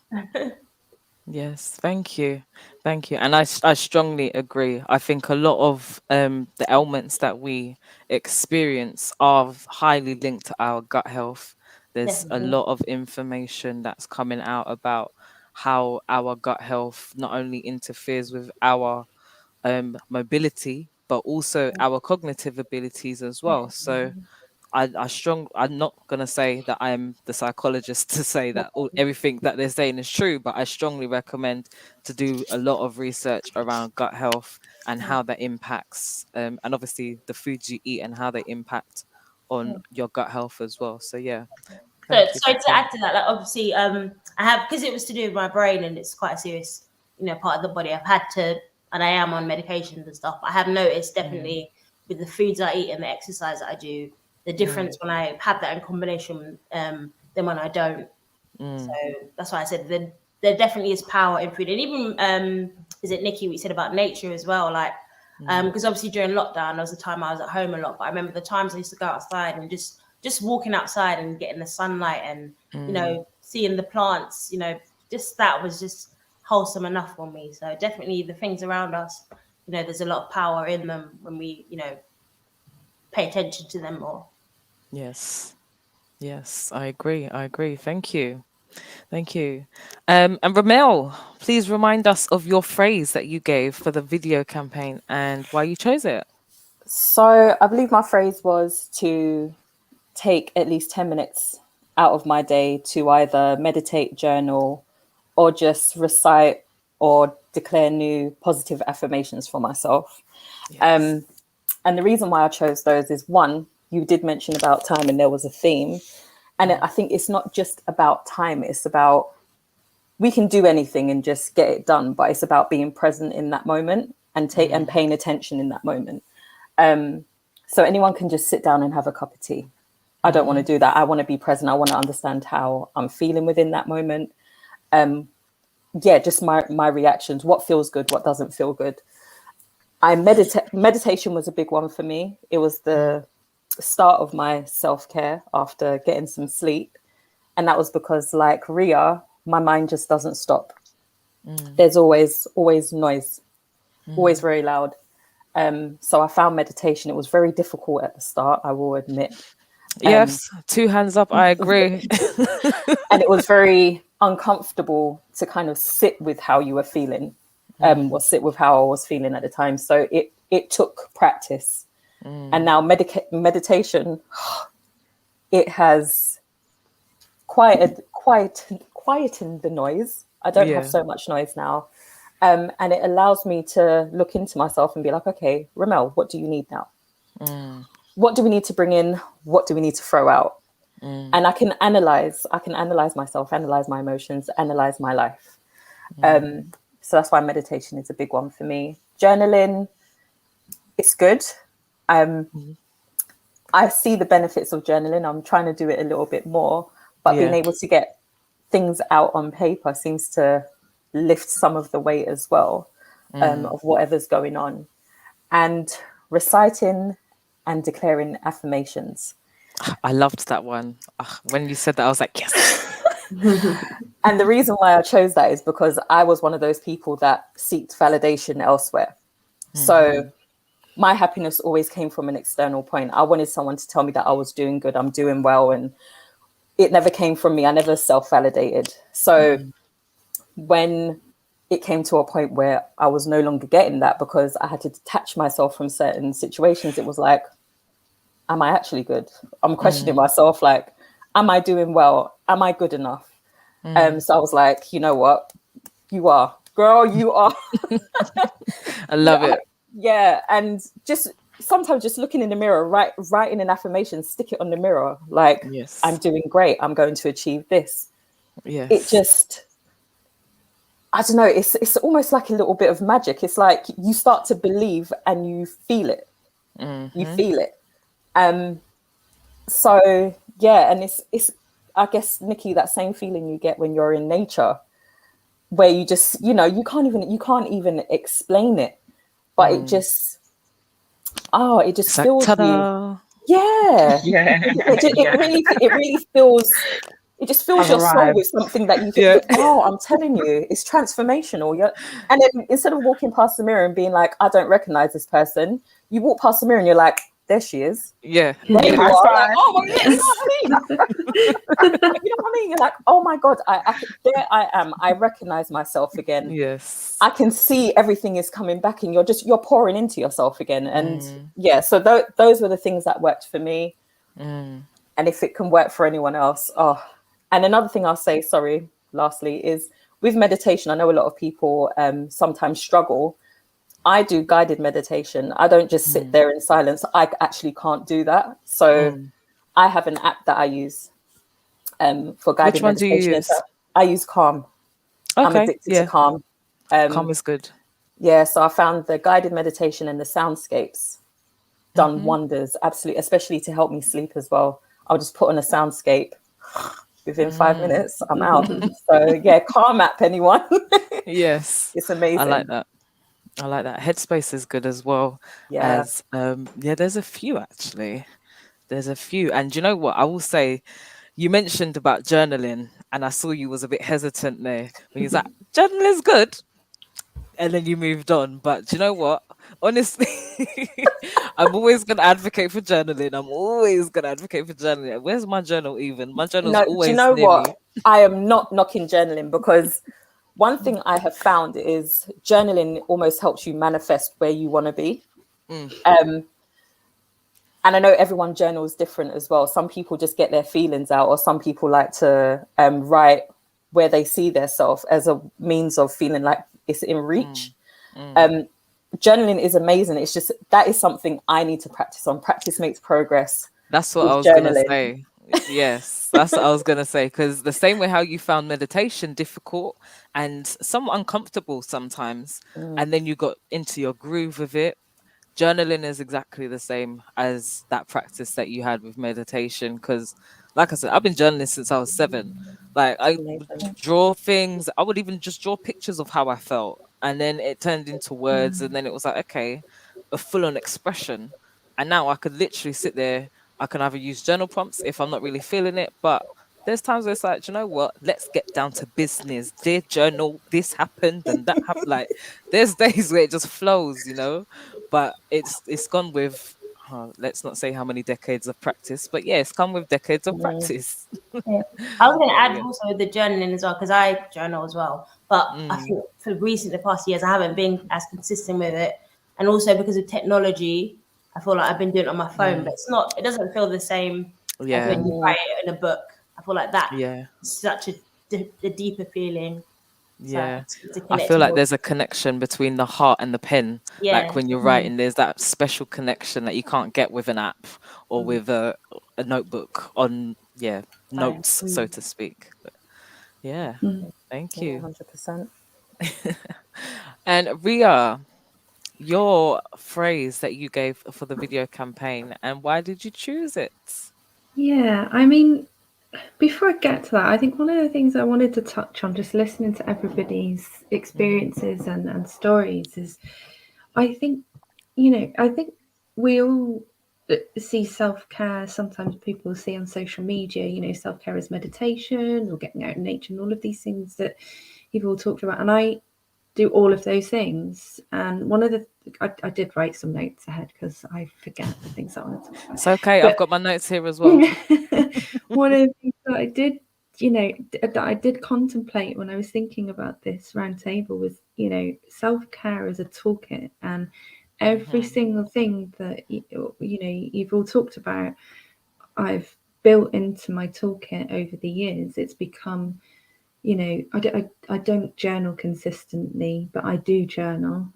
Yes, thank you. Thank you. And I strongly agree. I think a lot of the ailments that we experience are highly linked to our gut health. There's a Definitely. lot of information that's coming out about how our gut health not only interferes with our mobility, but also our cognitive abilities as well. So I'm not gonna say that I'm the psychologist to say that everything that they're saying is true, but I strongly recommend to do a lot of research around gut health and how that impacts, and obviously the foods you eat and how they impact on your gut health as well. So yeah. So, Thank you. sorry to add to that, like obviously, I have, because it was to do with my brain and it's quite a serious, part of the body. I've had to, and I am on medications and stuff. I have noticed definitely with the foods I eat and the exercise that I do, the difference when I have that in combination than when I don't. So that's why I said there definitely is power in food. And even is it Nikki, what you said about nature as well? Like, because obviously during lockdown, there was a time I was at home a lot, but I remember the times I used to go outside and just walking outside and getting the sunlight and, seeing the plants, just that was just wholesome enough for me. So definitely the things around us, there's a lot of power in them when we, pay attention to them more. Yes. Yes, I agree. Thank you. Thank you. And Ramel, please remind us of your phrase that you gave for the video campaign and why you chose it. So I believe my phrase was to take at least 10 minutes out of my day to either meditate, journal, or just recite or declare new positive affirmations for myself. Yes. And the reason why I chose those is, one, you did mention about time and there was a theme. And I think it's not just about time. It's about, we can do anything and just get it done, but it's about being present in that moment and and paying attention in that moment. So anyone can just sit down and have a cup of tea. I don't want to do that. I want to be present. I want to understand how I'm feeling within that moment. Just my reactions, what feels good, what doesn't feel good. Meditation was a big one for me. It was the start of my self-care after getting some sleep. And that was because, like Ria, my mind just doesn't stop. There's always noise, always very loud. So I found meditation. It was very difficult at the start, I will admit. Yes, 2 hands up, I agree. And it was very uncomfortable to kind of sit with how you were feeling, or sit with how I was feeling at the time. So it took practice. And now meditation, it has quietened the noise. I don't have so much noise now. And it allows me to look into myself and be like, okay, Ramel, what do you need now? What do we need to bring in? What do we need to throw out? And I can analyze myself, analyze my emotions, analyze my life. So that's why meditation is a big one for me. Journaling, it's good. I see the benefits of journaling. I'm trying to do it a little bit more, but being able to get things out on paper seems to lift some of the weight as well, of whatever's going on. And reciting and declaring affirmations. I loved that one. When you said that, I was like, yes. And the reason why I chose that is because I was one of those people that seeked validation elsewhere. So my happiness always came from an external point. I wanted someone to tell me that I was doing good, I'm doing well, and it never came from me. I never self-validated. So when it came to a point where I was no longer getting that because I had to detach myself from certain situations, it was like, am I actually good? I'm questioning myself, like, am I doing well? Am I good enough? So I was like, you know what? You are. Girl, you are. I love it. Yeah. And just sometimes just looking in the mirror, writing an affirmation, stick it on the mirror. Like, I'm doing great. I'm going to achieve this. Yes. It just, I don't know, it's almost like a little bit of magic. It's like you start to believe and you feel it. You feel it. So yeah, and it's I guess, Nikki, that same feeling you get when you're in nature, where you just, you can't even explain it, but it just fills you. Yeah. It really feels. It just fills your soul with something that you think, I'm telling you, it's transformational. And then instead of walking past the mirror and being like, I don't recognize this person, you walk past the mirror and you're like, there she is. Yeah. There you are. Like, oh my God, you know what I mean? You know what I mean? You're like, oh my God, there I am. I recognize myself again. Yes. I can see everything is coming back and you're pouring into yourself again. And so those were the things that worked for me. And if it can work for anyone else, And another thing I'll say, lastly, is with meditation, I know a lot of people sometimes struggle. I do guided meditation. I don't just sit there in silence. I actually can't do that. So I have an app that I use for guided Which one do you meditation. use? I use Calm. I'm Okay, addicted to yeah, Calm. Calm is good. Yeah, so I found the guided meditation and the soundscapes done wonders, absolutely, especially to help me sleep as well. I'll just put on a soundscape. Within 5 minutes, I'm out. So yeah, Calm app, anyone. Yes, It's I like amazing. that. I like that. Headspace is good as well Yeah. as yeah, there's a few actually. There's a few. And you know what? I will say you mentioned about journaling and I saw you was a bit hesitant there when you was like, journaling's good. And then you moved on. But do you know what? Honestly, I'm always gonna advocate for journaling. I'm always gonna advocate for journaling. Where's my journal even? My journal's No, do you always know near what? me. I am not knocking journaling, because one thing I have found is journaling almost helps you manifest where you want to be. Mm. And I know everyone journals different as well. Some people just get their feelings out, or some people like to write where they see their self as a means of feeling like it's in reach. Journaling is amazing. It's just that is something I need to practice on. Practice makes progress That's what I with was gonna journaling. say. Yes, that's what I was gonna say. Because the same way how you found meditation difficult and somewhat uncomfortable sometimes, and then you got into your groove with it, journaling is exactly the same as that practice that you had with meditation. Because, like I said, I've been journaling since I was 7. Like I would Amazing. draw things. I would even just draw pictures of how I felt, and then it turned into words, and then it was like, okay, a full-on expression. And now I could literally sit there. I can either use journal prompts if I'm not really feeling it, but there's times where it's like, "Do you know what? Let's get down to business. Dear journal, this happened and that happened. Like, there's days where it just flows, you know. But it's gone with let's not say how many decades of practice, but yeah, it's come with decades of practice. Yeah. I was going to But add yeah. also with the journaling as well, because I journal as well. But I Mm, think for the past years, I haven't been as consistent with it. And also because of technology, I feel like I've been doing it on my phone, but it doesn't feel the same as yeah, when you write it in a book. I feel like that yeah, is such a deeper feeling. So yeah. it's a I feel connection. like there's a connection between the heart and the pen. Like Yeah. when you're writing, there's that special connection that you can't get with an app or with a notebook on Fine. notes, so to speak. But yeah, thank Yeah, you. 100%. And Ria, your phrase that you gave for the video campaign, and why did you choose it? Yeah, I mean, before I get to that, I think one of the things I wanted to touch on, just listening to everybody's experiences and stories, is I think, I think we all see self-care. Sometimes people see on social media, self-care is meditation or getting out in nature and all of these things that you've all talked about. And I do all of those things. And one of the, I did write some notes ahead because I forget the things that I want to talk about. It's okay. I've But got my notes here as well. one of the things that I did, that I did contemplate when I was thinking about this round table was, self-care as a toolkit, and every single thing that you've all talked about, I've built into my toolkit over the years. It's become, I don't journal consistently, but I do journal,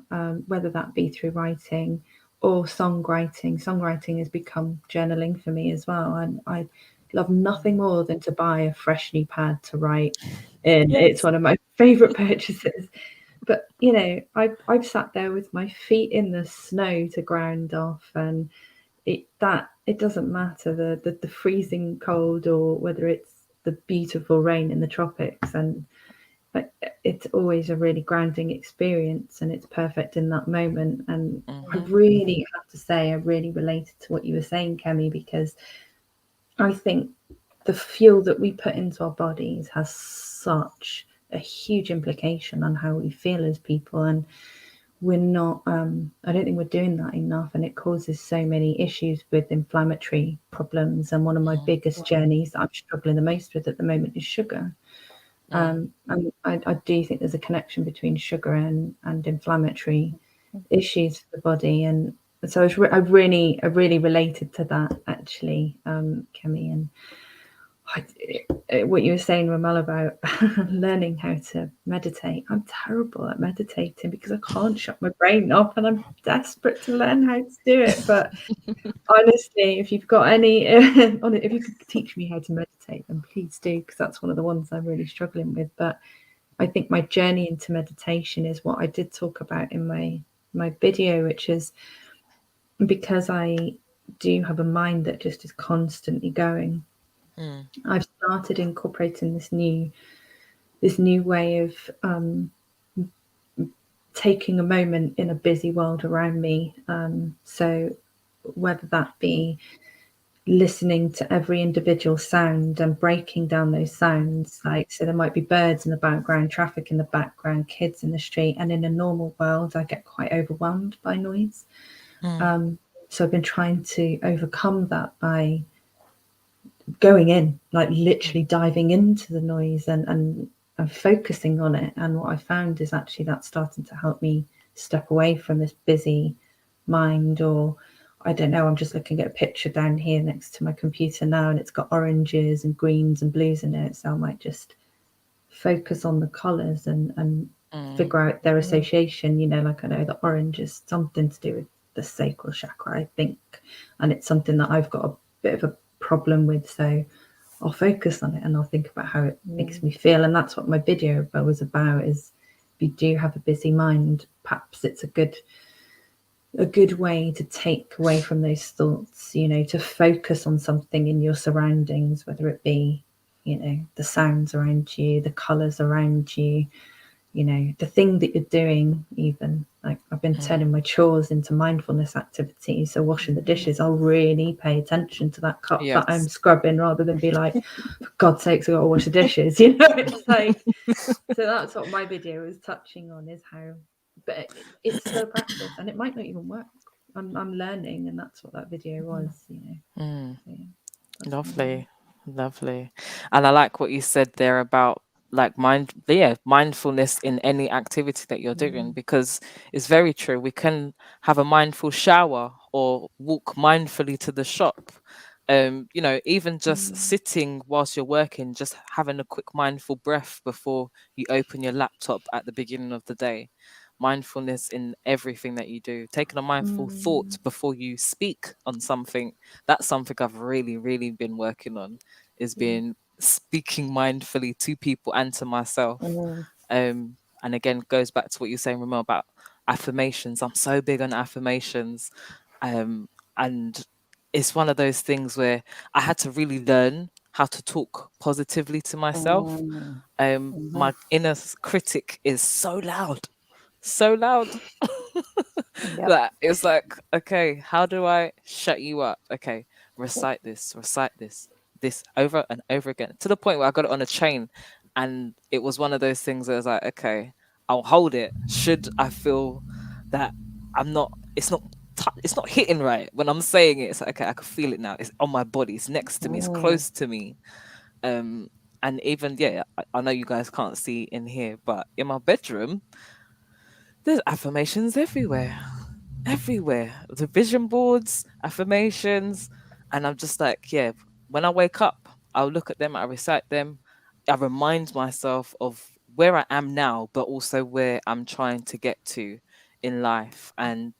whether that be through writing or songwriting. Songwriting has become journaling for me as well, and I love nothing more than to buy a fresh new pad to write in. Yes. It's one of my favourite purchases. But I've sat there with my feet in the snow to ground off, and it doesn't matter the freezing cold or whether it's the beautiful rain in the tropics, and it's always a really grounding experience, and it's perfect in that moment. And I really have to say I really related to what you were saying, Kemi, because I think the fuel that we put into our bodies has such a huge implication on how we feel as people, and we're not I don't think we're doing that enough, and it causes so many issues with inflammatory problems. And one of my biggest journeys that I'm struggling the most with at the moment is sugar. And I do think there's a connection between sugar and inflammatory issues for the body. And so I really related to that, actually, Kemi. And what you were saying, Ramel, about learning how to meditate. I'm terrible at meditating because I can't shut my brain off, and I'm desperate to learn how to do it. But honestly, if you've got any, if you could teach me how to meditate, then please do, because that's one of the ones I'm really struggling with. But I think my journey into meditation is what I did talk about in my video, which is because I do have a mind that just is constantly going. I've started incorporating this new way of taking a moment in a busy world around me. So whether that be listening to every individual sound and breaking down those sounds, like, so there might be birds in the background, traffic in the background, kids in the street, and in a normal world I get quite overwhelmed by noise. So I've been trying to overcome that by going in, like literally diving into the noise and focusing on it. And what I found is actually that's starting to help me step away from this busy mind. Or I don't know, I'm just looking at a picture down here next to my computer now, and it's got oranges and greens and blues in it. So I might just focus on the colours and figure out their association. You know, like I know the orange is something to do with the sacral chakra, I think, and it's something that I've got a bit of a problem with. So I'll focus on it and I'll think about how it makes me feel. And that's what my video was about, is if you do have a busy mind, perhaps it's a good way to take away from those thoughts, you know, to focus on something in your surroundings, whether it be, you know, the sounds around you, the colours around you, you know, the thing that you're doing. Even like I've been turning my chores into mindfulness activities. So washing the dishes, I'll really pay attention to that cup that I'm scrubbing, rather than be like, for God's sakes, I've got to wash the dishes. You know, it's like, so that's what my video is touching on, is how, but it's slow practice, and it might not even work. I'm learning, and that's what that video was, you know. So, yeah, Lovely. And I like what you said there about like mindfulness in any activity that you're doing, because it's very true. We can have a mindful shower or walk mindfully to the shop. You know, even just sitting whilst you're working, just having a quick mindful breath before you open your laptop at the beginning of the day. Mindfulness in everything that you do, taking a mindful thought before you speak on something. That's something I've really been working on, is being speaking mindfully to people and to myself. And again, goes back to what you're saying, Ramel, about affirmations. I'm so big on affirmations. And it's one of those things where I had to really learn how to talk positively to myself. My inner critic is so loud that it's like, okay, how do I shut you up? Okay, recite this over and over again, to the point where I got it on a chain. And it was one of those things where I was like, okay, I'll hold it should I feel that it's not hitting right when I'm saying it. It's like, okay, I can feel it now, it's on my body, it's next to me, it's close to me. And even, I know you guys can't see in here, but in my bedroom there's affirmations everywhere. The vision boards, affirmations. And I'm just like, when I wake up, I'll look at them, I recite them, I remind myself of where I am now, but also where I'm trying to get to in life. And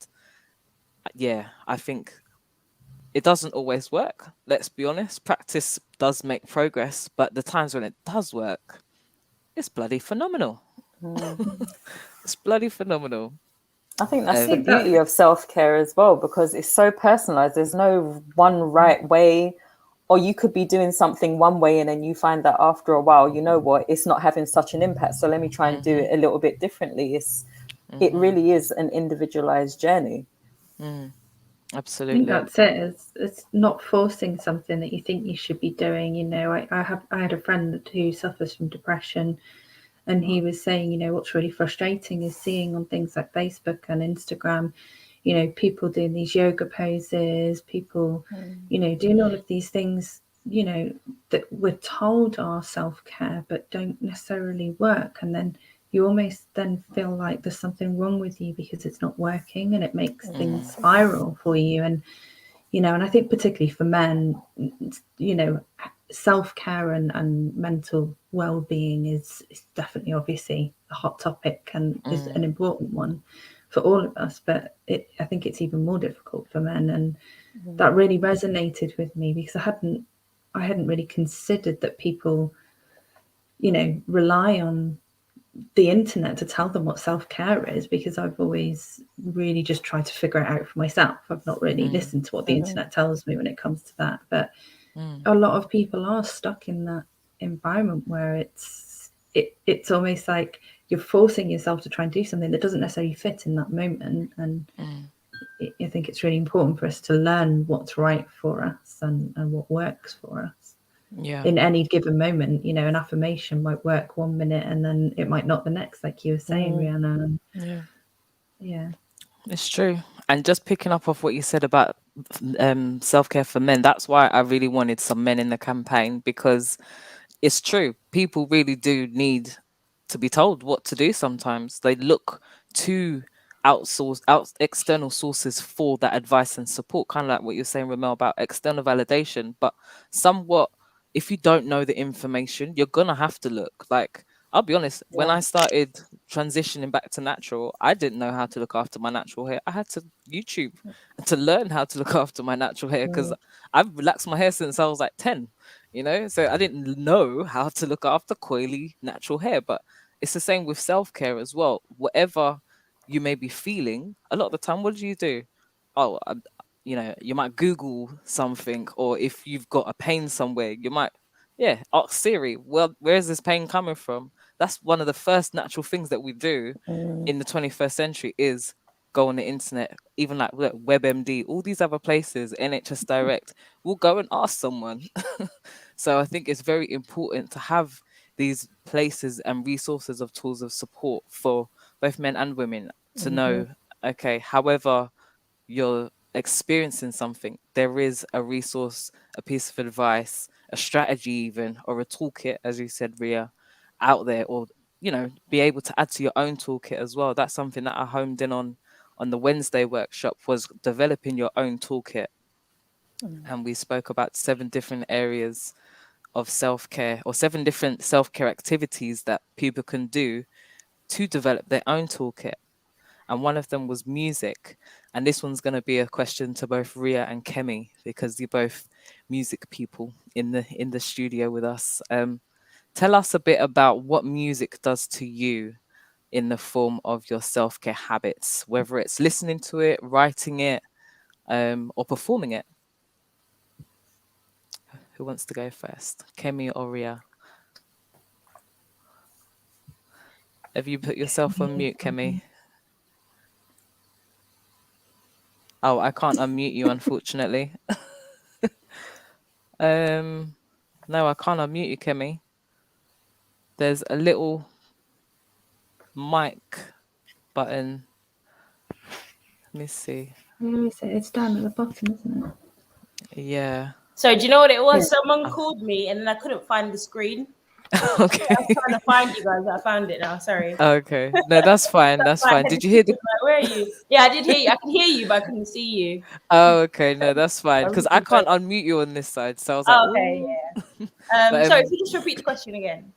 I think it doesn't always work. Let's be honest. Practice does make progress, but the times when it does work, it's bloody phenomenal. It's bloody phenomenal. I think that's the beauty of self-care as well, because it's so personalized. There's no one right way, or you could be doing something one way and then you find that after a while, you know what, it's not having such an impact. So let me try and do it a little bit differently. It really is an individualized journey. Absolutely. I think that's it. It's not forcing something that you think you should be doing. You know, I had a friend who suffers from depression, and he was saying, you know, what's really frustrating is seeing on things like Facebook and Instagram, you know, people doing these yoga poses, people, you know, doing all of these things, you know, that we're told are self-care but don't necessarily work. And then you almost then feel like there's something wrong with you because it's not working, and it makes things spiral for you. And, you know, and I think particularly for men, you know, self-care and mental well-being is definitely obviously a hot topic and is an important one for all of us, but I think it's even more difficult for men, and that really resonated with me because I hadn't really considered that people, you know, rely on the internet to tell them what self-care is, because I've always really just tried to figure it out for myself. I've not really listened to what the internet tells me when it comes to that, but a lot of people are stuck in that environment where it's almost like you're forcing yourself to try and do something that doesn't necessarily fit in that moment. And I think it's really important for us to learn what's right for us and what works for us. Yeah. In any given moment, you know, an affirmation might work 1 minute and then it might not the next, like you were saying, Rihanna. Yeah. It's true. And just picking up off what you said about self-care for men, that's why I really wanted some men in the campaign, because it's true. People really do need to be told what to do sometimes. They look to external sources for that advice and support, kind of like what you're saying, Ramel, about external validation. But somewhat, if you don't know the information, you're gonna have to look. Like, I'll be honest, when I started transitioning back to natural, I didn't know how to look after my natural hair. I had to YouTube to learn how to look after my natural hair, because I've relaxed my hair since I was like 10, you know? So I didn't know how to look after coily natural hair. But it's the same with self-care as well. Whatever you may be feeling, a lot of the time, what do? Oh, you know, you might Google something, or if you've got a pain somewhere, you might, ask Siri, well, where is this pain coming from? That's one of the first natural things that we do in the 21st century, is go on the internet, even like WebMD, all these other places, NHS Direct, we'll go and ask someone. So I think it's very important to have these places and resources of tools of support for both men and women to know, okay, however you're experiencing something, there is a resource, a piece of advice, a strategy even, or a toolkit, as you said, Ria, out there, or, you know, be able to add to your own toolkit as well. That's something that I homed in on the Wednesday workshop, was developing your own toolkit. And we spoke about 7 different areas of self-care, or 7 different self-care activities that people can do to develop their own toolkit. And one of them was music. And this one's going to be a question to both Ria and Kemi, because you're both music people in the studio with us. Tell us a bit about what music does to you in the form of your self-care habits, whether it's listening to it, writing it, or performing it. Who wants to go first? Kemi or Ria? Have you put yourself on mute, Kemi? Oh, I can't unmute you, unfortunately. No, I can't unmute you, Kemi. There's a little mic button. Let me see. It's down at the bottom, isn't it? Yeah. So do you know what it was? Yeah. Someone called me and then I couldn't find the screen. Okay. I was trying to find you guys. I found it now. Sorry. Okay. No, that's fine. That's fine. Did you hear the? Like, where are you? Yeah, I did hear you. I can hear you, but I couldn't see you. Oh, okay. No, that's fine, because I can't unmute you on this side. So I was like, okay, ooh. yeah. Sorry, if you just repeat the question again.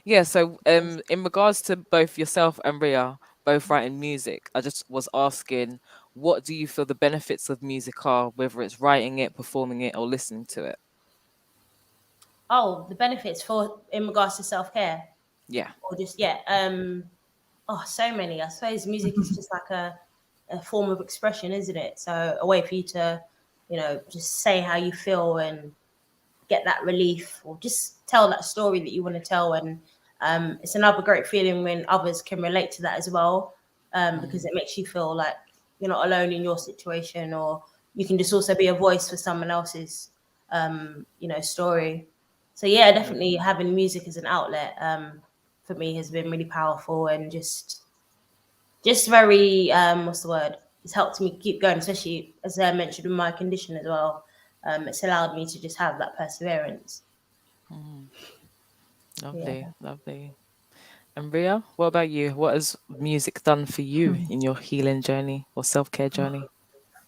Yeah. So, in regards to both yourself and Ria, both writing music, I just was asking, what do you feel the benefits of music are, whether it's writing it, performing it, or listening to it? Oh, the benefits in regards to self-care. Yeah. Or just so many. I suppose music is just like a form of expression, isn't it? So a way for you to, you know, just say how you feel and get that relief, or just tell that story that you want to tell. And it's another great feeling when others can relate to that as well, because it makes you feel like you're not alone in your situation, or you can just also be a voice for someone else's, story. So yeah, definitely having music as an outlet for me has been really powerful, and just very what's the word? It's helped me keep going, especially as I mentioned with my condition as well. It's allowed me to just have that perseverance. Lovely, lovely. And Ria, what about you? What has music done for you in your healing journey or self-care journey?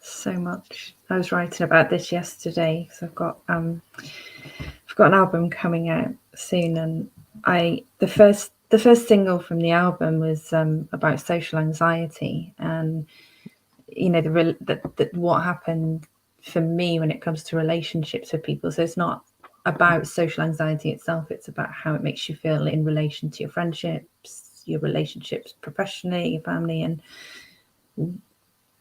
So much. I was writing about this yesterday, because I've got I've got an album coming out soon, and the first single from the album was about social anxiety, and what happened for me when it comes to relationships with people. So it's not about social anxiety itself, it's about how it makes you feel in relation to your friendships, your relationships professionally, your family. And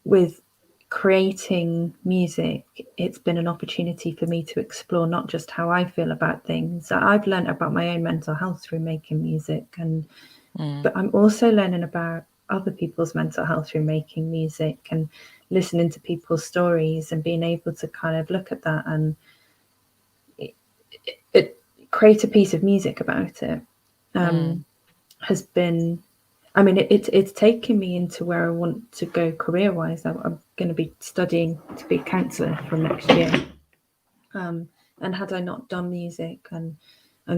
with creating music, it's been an opportunity for me to explore not just how I feel about things. I've learned about my own mental health through making music, but I'm also learning about other people's mental health through making music and listening to people's stories and being able to kind of look at that and it create a piece of music about it. Has been, I mean, it's taken me into where I want to go career wise. I'm going to be studying to be a counsellor from next year. And had I not done music and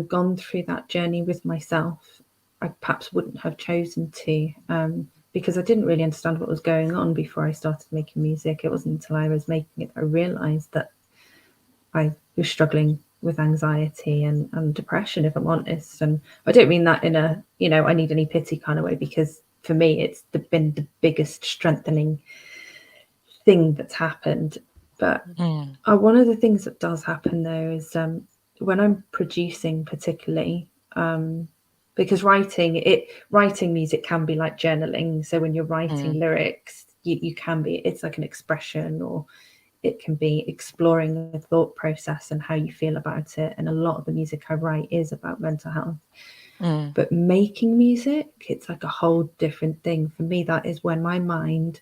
gone through that journey with myself, I perhaps wouldn't have chosen to, because I didn't really understand what was going on before I started making music. It wasn't until I was making it that I realised that I was struggling with anxiety and depression, if I'm honest. And I don't mean that in a, I need any pity kind of way, because for me, it's been the biggest strengthening thing that's happened. But one of the things that does happen though is when I'm producing particularly, because writing music can be like journaling. So when you're writing lyrics, you can be, it's like an expression, or it can be exploring the thought process and how you feel about it. And a lot of the music I write is about mental health. But making music, it's like a whole different thing. For me, that is when my mind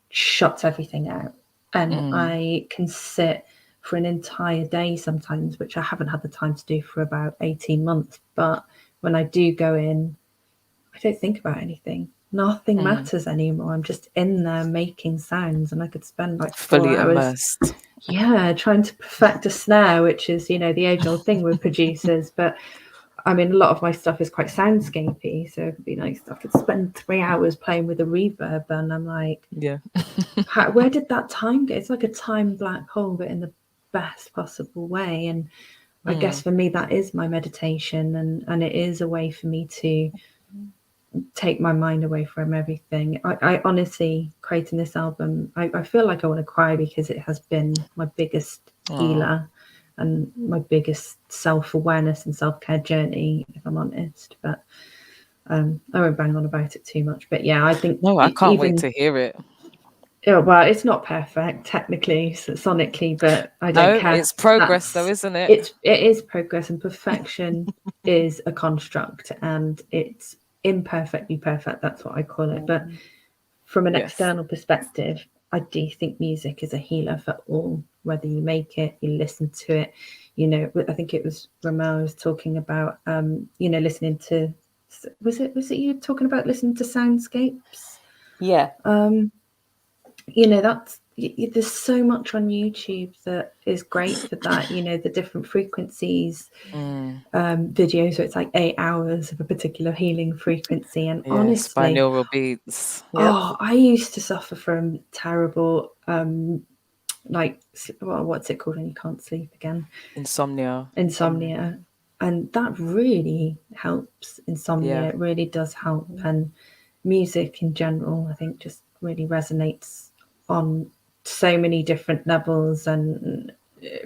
shuts everything out. And I can sit for an entire day sometimes, which I haven't had the time to do for about 18 months. But when I do go in, I don't think about anything. Nothing matters anymore. I'm just in there making sounds, and I could spend like 4 fully hours immersed. trying to perfect a snare, which is, the age-old thing with producers. But I mean, a lot of my stuff is quite soundscapey, so it could be nice. I could spend 3 hours playing with a reverb, and I'm like, where did that time go? It's like a time black hole, but in the best possible way. And I guess for me, that is my meditation, and it is a way for me to take my mind away from everything. I honestly, creating this album, I feel like I want to cry, because it has been my biggest healer and my biggest self-awareness and self-care journey, if I'm honest. But I won't bang on about it too much. But yeah, I think I can't wait to hear it. Yeah, well, it's not perfect technically, sonically, but I don't care. It's progress though, isn't it? It is progress, and perfection is a construct, and it's imperfectly perfect. That's what I call it. But from an external perspective, I do think music is a healer for all, whether you make it, you listen to it. I think it was Ramel was talking about, listening to, was it you talking about listening to soundscapes? Yeah. That's, there's so much on YouTube that is great for that. The different frequencies, videos where it's like 8 hours of a particular healing frequency. And honestly, binaural beats. I used to suffer from terrible what's it called when you can't sleep again? Insomnia. And that really helps insomnia. It really does help. And music in general, I think, just really resonates on so many different levels and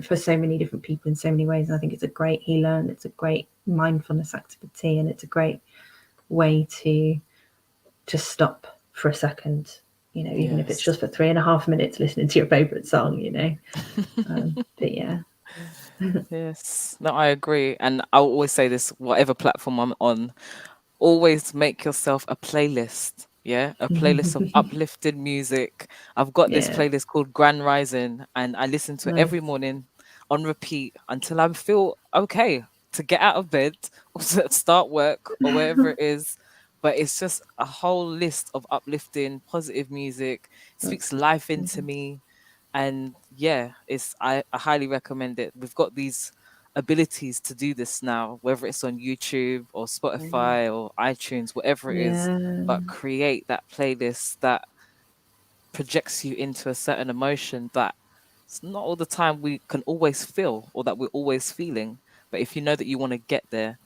for so many different people in so many ways. And I think it's a great healer, and it's a great mindfulness activity, and it's a great way to just stop for a second, even if it's just for 3.5 minutes listening to your favorite song, but yeah. Yes, no, I agree. And I'll always say this, whatever platform I'm on, always make yourself a playlist. A playlist of uplifted music. I've got this playlist called Grand Rising, and I listen to it every morning on repeat until I feel okay to get out of bed or to start work or wherever it is. But it's just a whole list of uplifting, positive music. It speaks life into me. And I highly recommend it. We've got these abilities to do this now, whether it's on YouTube or Spotify or iTunes, whatever it is, but create that playlist that projects you into a certain emotion that it's not all the time we can always feel or that we're always feeling. But if you know that you want to get there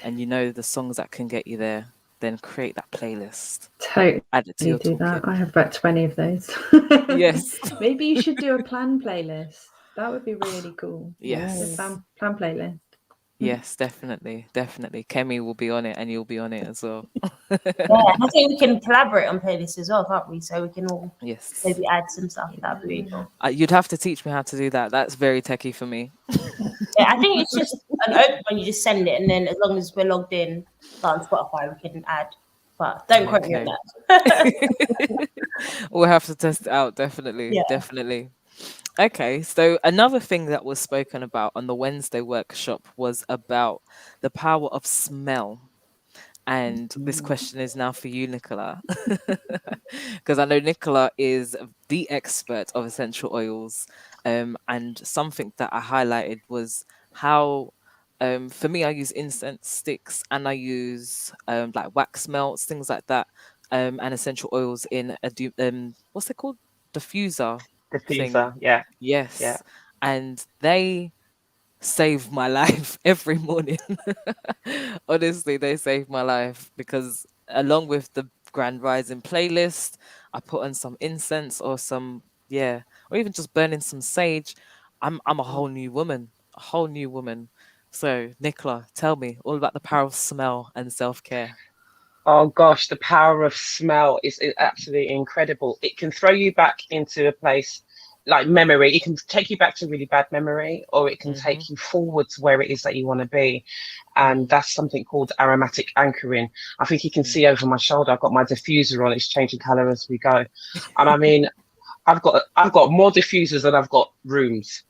and you know the songs that can get you there, then create that playlist. Totally Add it to your do that. toolkit. I have about 20 of those. Yes. Maybe you should do a P.L.A.N playlist. That would be really cool. Yes. The P.L.A.N playlist. Yes, definitely. Definitely. Kemi will be on it and you'll be on it as well. Yeah, I think we can collaborate on playlists as well, can't we? So we can all Yes. maybe add some stuff. That'd be really cool. You'd have to teach me how to do that. That's very techie for me. Yeah, I think it's just an open one. You just send it, and then as long as we're logged in like on Spotify, we can add. But don't quote me on that. We'll have to test it out. Definitely. Yeah. Definitely. Okay, so another thing that was spoken about on the Wednesday workshop was about the power of smell. And this question is now for you, Nicola, because I know Nicola is the expert of essential oils. And something that I highlighted was how, for me, I use incense sticks and I use like wax melts, things like that, and essential oils in what's it called? Diffuser thing. Diffuser, yeah. Yes. And they save my life every morning. Honestly, they save my life because along with the Grand Rising playlist, I put on some incense or some or even just burning some sage. I'm a whole new woman, a whole new woman. So, Nicola, tell me all about the power of smell and self-care. Oh gosh, the power of smell is absolutely incredible. It can throw you back into a place like memory. It can take you back to really bad memory, or it can take you forward to where it is that you want to be. And that's something called aromatic anchoring. I think you can see over my shoulder, I've got my diffuser on. It's changing color as we go. And I mean, I've got more diffusers than I've got rooms.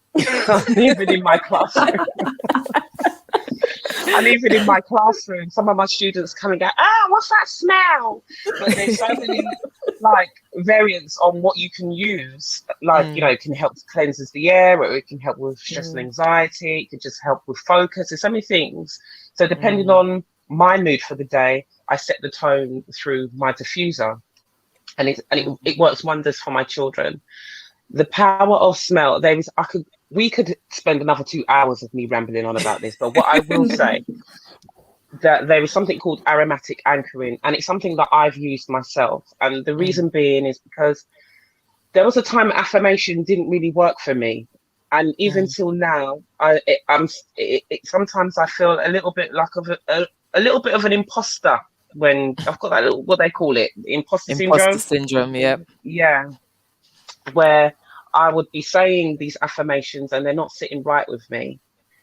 Even in my classroom. And even in my classroom, some of my students come and go, what's that smell? But there's so many like variants on what you can use. Like, you know, it can help cleanses the air, or it can help with stress and anxiety. It can just help with focus. There's so many things. So depending on my mood for the day, I set the tone through my diffuser. And it works wonders for my children. The power of smell. We could spend another 2 hours of me rambling on about this, but what I will say that there is something called aromatic anchoring, and it's something that I've used myself. And the reason being is because there was a time affirmation didn't really work for me, and even till now, sometimes I feel a little bit like a little bit of an imposter when I've got that little, what they call it, imposter syndrome. Yeah, where I would be saying these affirmations and they're not sitting right with me.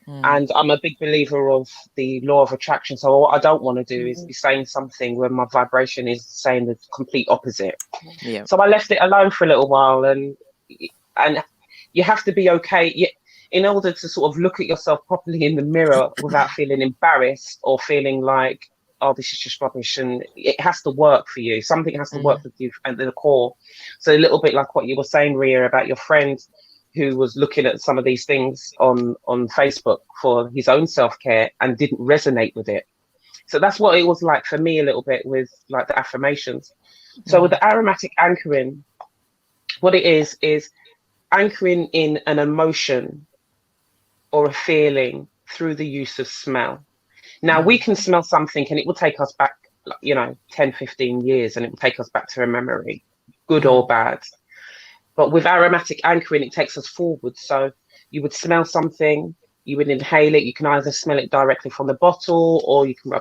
And I'm a big believer of the law of attraction. So what I don't want to do is be saying something where my vibration is saying the complete opposite. Yeah. So I left it alone for a little while, and you have to be okay in order to sort of look at yourself properly in the mirror without feeling embarrassed or feeling like, oh, this is just rubbish. And it has to work for you. Something has to work with you at the core. So a little bit like what you were saying, Ria, about your friend who was looking at some of these things on Facebook for his own self-care and didn't resonate with it. So that's what it was like for me a little bit with like the affirmations. So with the aromatic anchoring, what it is anchoring in an emotion or a feeling through the use of smell. Now, we can smell something and it will take us back, 10, 15 years, and it will take us back to a memory, good or bad. But with aromatic anchoring, it takes us forward. So you would smell something, you would inhale it. You can either smell it directly from the bottle, or you can,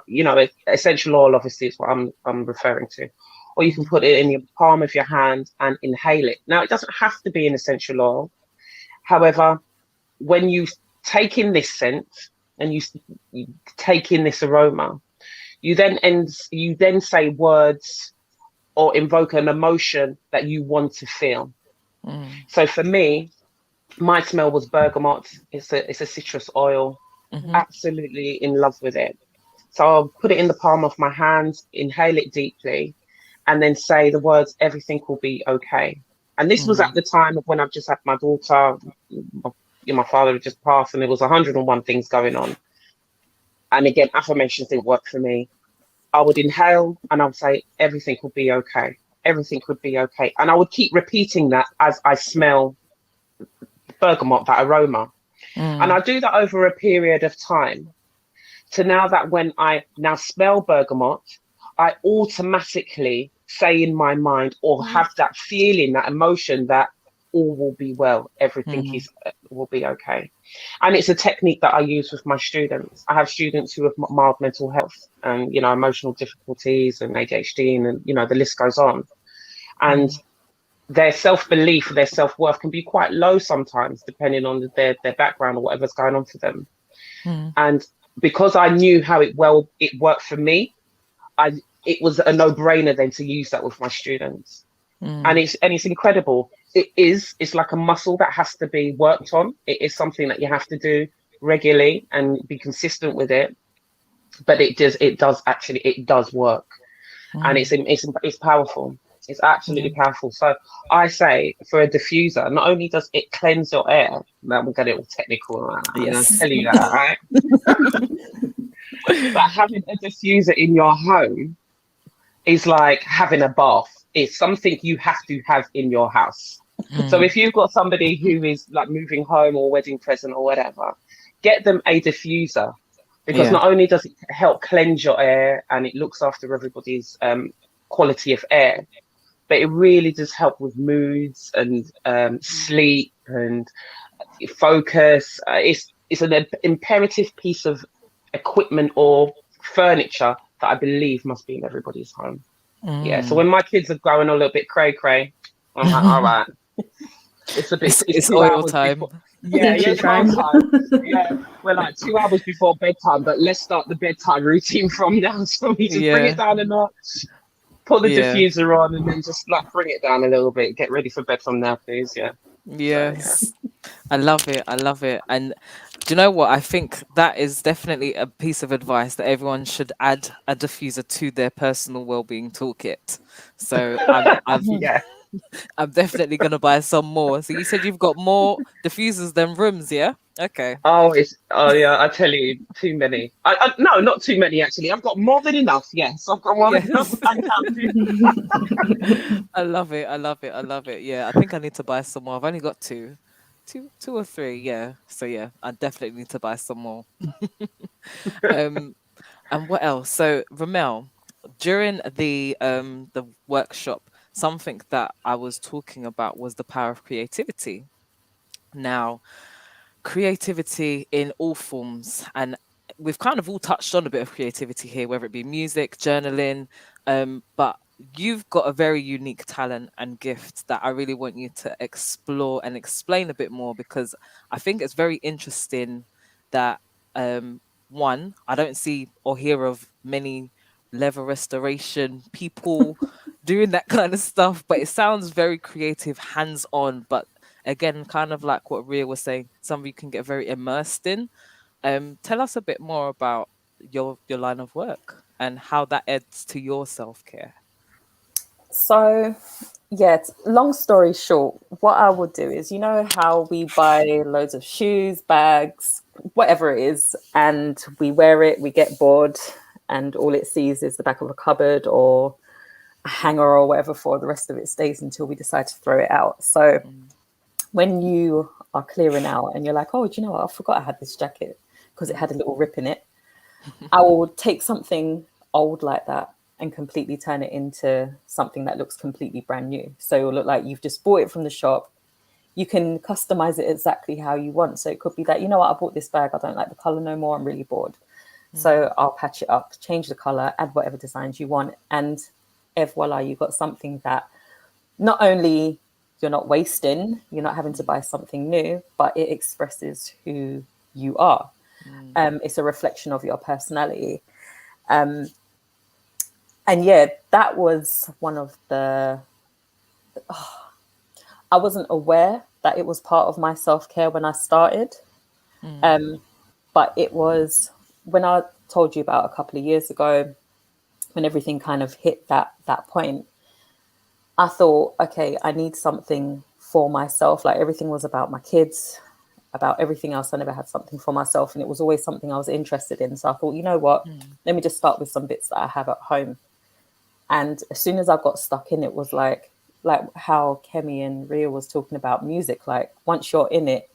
essential oil, obviously, is what I'm referring to. Or you can put it in your palm of your hand and inhale it. Now, it doesn't have to be an essential oil. However, when you take in this scent, and you take in this aroma, you then say words or invoke an emotion that you want to feel. So for me, my smell was bergamot. It's a citrus oil. Absolutely in love with it. So I'll put it in the palm of my hand, inhale it deeply, and then say the words, everything will be okay. And this was at the time of when I've just had my daughter. My father had just passed, and there was 101 things going on. And again, affirmations didn't work for me. I would inhale and I would say, everything will be okay. Everything would be okay. And I would keep repeating that as I smell bergamot, that aroma. And Mm. I do that over a period of time to now that when I now smell bergamot, I automatically say in my mind or have that feeling, that emotion that all will be well, everything is will be okay. And it's a technique that I use with my students. I have students who have mild mental health and, you know, emotional difficulties and ADHD and, you know, the list goes on. And their self-belief, their self-worth can be quite low sometimes, depending on their background or whatever's going on for them. And because I knew how it worked for me, it was a no-brainer then to use that with my students. And it's incredible. It's like a muscle that has to be worked on. It is something that you have to do regularly and be consistent with it. But it does work. And it's powerful. It's absolutely powerful. So I say for a diffuser, not only does it cleanse your air, now we'll get it all technical, I'm going to tell you that, right? But having a diffuser in your home is like having a bath. It's something you have to have in your house. So if you've got somebody who is like moving home or wedding present or whatever, get them a diffuser, because not only does it help cleanse your air and it looks after everybody's quality of air, but it really does help with moods and sleep and focus. It's an imperative piece of equipment or furniture that I believe must be in everybody's home. Yeah. So when my kids are going a little bit cray, I'm like, all right, it's 2 oil hours time. before. Yeah, it's time. Yeah, we're like 2 hours before bedtime, but let's start the bedtime routine from now. So we just bring it down a notch, put the diffuser on, and then just like bring it down a little bit. Get ready for bed from now, please. Yeah. Yes. I love it. I love it. And do you know what? I think that is definitely a piece of advice that everyone should add a diffuser to their personal well-being toolkit. So I'm definitely gonna buy some more. So you said you've got more diffusers than rooms, yeah? Okay. Oh yeah, I tell you, too many. No, not too many actually. I've got more than enough. Yes, I've got more than enough. Yes. I love it. I love it. I love it. Yeah, I think I need to buy some more. I've only got two or three. Yeah. So yeah, I definitely need to buy some more. um, and what else? So Ramel, during the workshop, something that I was talking about was the power of creativity. Now, creativity in all forms, and we've kind of all touched on a bit of creativity here, whether it be music, journaling, but you've got a very unique talent and gift that I really want you to explore and explain a bit more, because I think it's very interesting that one, I don't see or hear of many leather restoration people doing that kind of stuff, but it sounds very creative, hands on, but again, kind of like what Ria was saying, something you can get very immersed in. Tell us a bit more about your line of work and how that adds to your self-care. So, yeah, long story short, what I would do is, you know how we buy loads of shoes, bags, whatever it is, and we wear it, we get bored, and all it sees is the back of a cupboard or a hanger or whatever for the rest of its days until we decide to throw it out. So when you are clearing out and you're like, oh, do you know what? I forgot I had this jacket because it had a little rip in it. I will take something old like that and completely turn it into something that looks completely brand new. So it'll look like you've just bought it from the shop. You can customize it exactly how you want. So it could be that, you know what, I bought this bag, I don't like the color no more, I'm really bored. So I'll patch it up, change the color, add whatever designs you want. And voila, you've got something that not only you're not wasting, you're not having to buy something new, but it expresses who you are. It's a reflection of your personality. And yeah, that was one of the, I wasn't aware that it was part of my self-care when I started. But it was when I told you about a couple of years ago, when everything kind of hit that point, I thought, okay, I need something for myself. Like everything was about my kids, about everything else. I never had something for myself. And it was always something I was interested in. So I thought, you know what, let me just start with some bits that I have at home. And as soon as I got stuck in, it was like how Kemi and Ria was talking about music. Like once you're in it,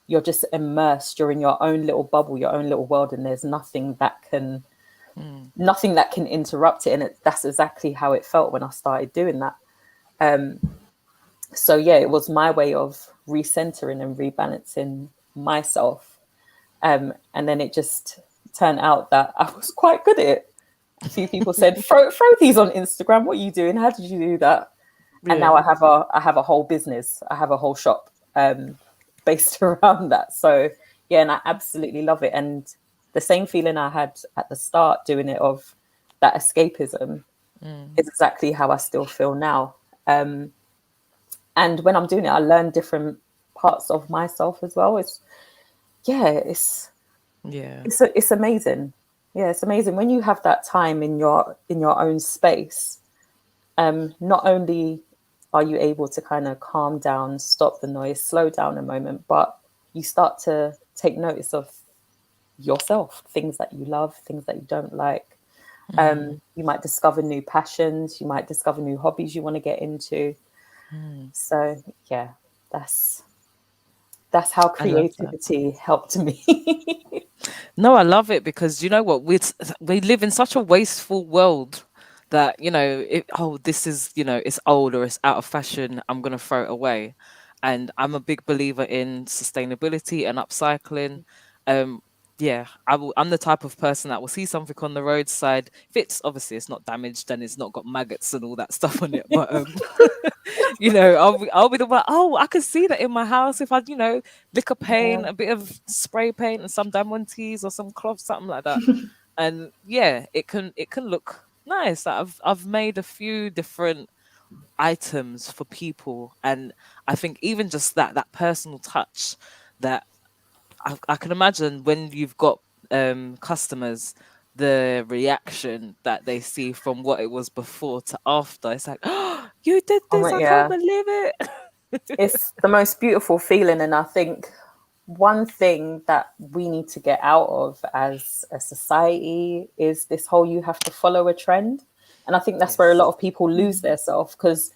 you're just immersed, you're in your own little bubble, your own little world, and there's nothing that can interrupt it. And that's exactly how it felt when I started doing that. So yeah, it was my way of recentering and rebalancing myself. And then it just turned out that I was quite good at it. A few people said, throw these on Instagram. What are you doing? How did you do that? Yeah. And now I have a whole business. I have a whole shop based around that. So yeah, and I absolutely love it. And the same feeling I had at the start doing it, of that escapism, is exactly how I still feel now. And when I'm doing it, I learn different parts of myself as well. It's amazing. Yeah, it's amazing when you have that time in your own space. Not only are you able to kind of calm down, stop the noise, slow down a moment, but you start to take notice of yourself, things that you love, things that you don't like. You might discover new passions, you might discover new hobbies you want to get into. So yeah, that's how creativity helped me. No, I love it, because you know what, we live in such a wasteful world that, this is, it's old or it's out of fashion, I'm gonna throw it away. And I'm a big believer in sustainability and upcycling. I'm the type of person that will see something on the roadside. If it's not damaged and it's not got maggots and all that stuff on it, but I'll be the one. Oh, I could see that in my house if I, lick a paint, a bit of spray paint, and some diamantes or some cloth, something like that. And yeah, it can look nice. I've made a few different items for people, and I think even just that personal touch, that I can imagine when you've got customers, the reaction that they see from what it was before to after. It's like, oh, you did this, I can't believe it. It's the most beautiful feeling. And I think one thing that we need to get out of as a society is this whole, you have to follow a trend. And I think that's where a lot of people lose their self, because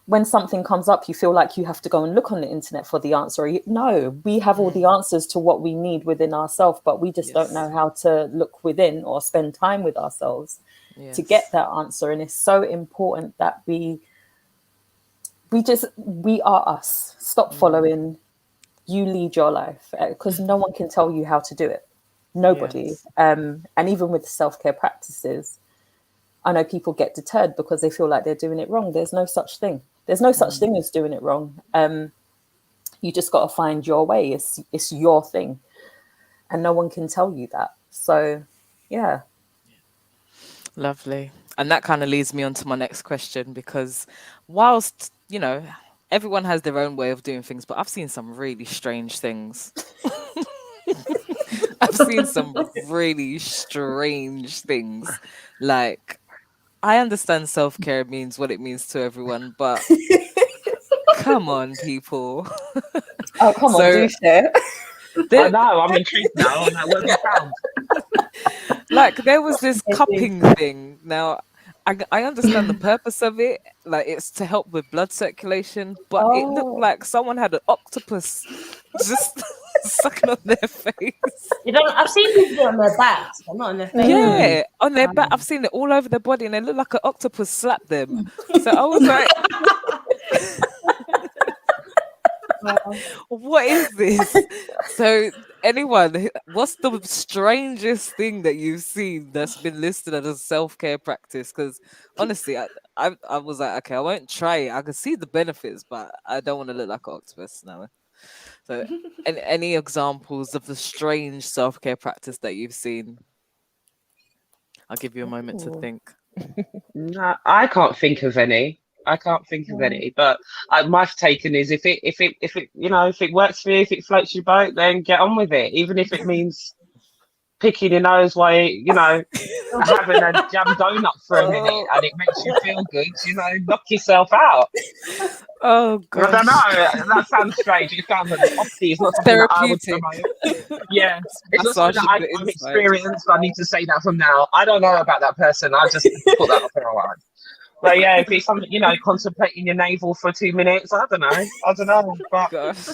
when something comes up, you feel like you have to go and look on the internet for the answer. No, we have all the answers to what we need within ourselves, but we just don't know how to look within or spend time with ourselves to get that answer. And it's so important that we are us. Stop following. You lead your life, because no one can tell you how to do it. Nobody. And even with self-care practices, I know people get deterred because they feel like they're doing it wrong. There's no such thing. There's no such thing as doing it wrong. You just got to find your way. It's your thing, and no one can tell you that. So, yeah. Lovely. And that kind of leads me on to my next question, because whilst, everyone has their own way of doing things, but I've seen some really strange things. I've seen some really strange things. Like, I understand self-care means what it means to everyone, but come on, people. Oh, come on, do share. I know, I'm intrigued now. I'm like, what have you found? Like, there was this cupping thing. Now, I understand the purpose of it. Like, it's to help with blood circulation, but it looked like someone had an octopus just sucking on their face. I've seen people do it on their backs, but not on their face. Yeah, on their back. I've seen it all over their body, and they look like an octopus slapped them. So I was like, what is this? So anyone, what's the strangest thing that you've seen that's been listed as a self-care practice? Because honestly, I was like, okay, I won't try it. I can see the benefits, but I don't want to look like an octopus now. So any examples of the strange self-care practice that you've seen? I'll give you a moment to think. No, I can't think of any. But my taken is if it works for you, if it floats your boat, then get on with it. Even if it means picking your nose while having a jam donut for a minute and it makes you feel good, knock yourself out. Oh god, I don't know. That sounds strange. It sounds like obviously it's not something that I would promote. Yeah, it's not something that I've experienced. I need to say that from now. I don't know about that person. I just put that up in a line. But yeah, if it's something, contemplating your navel for 2 minutes, I don't know. But gosh.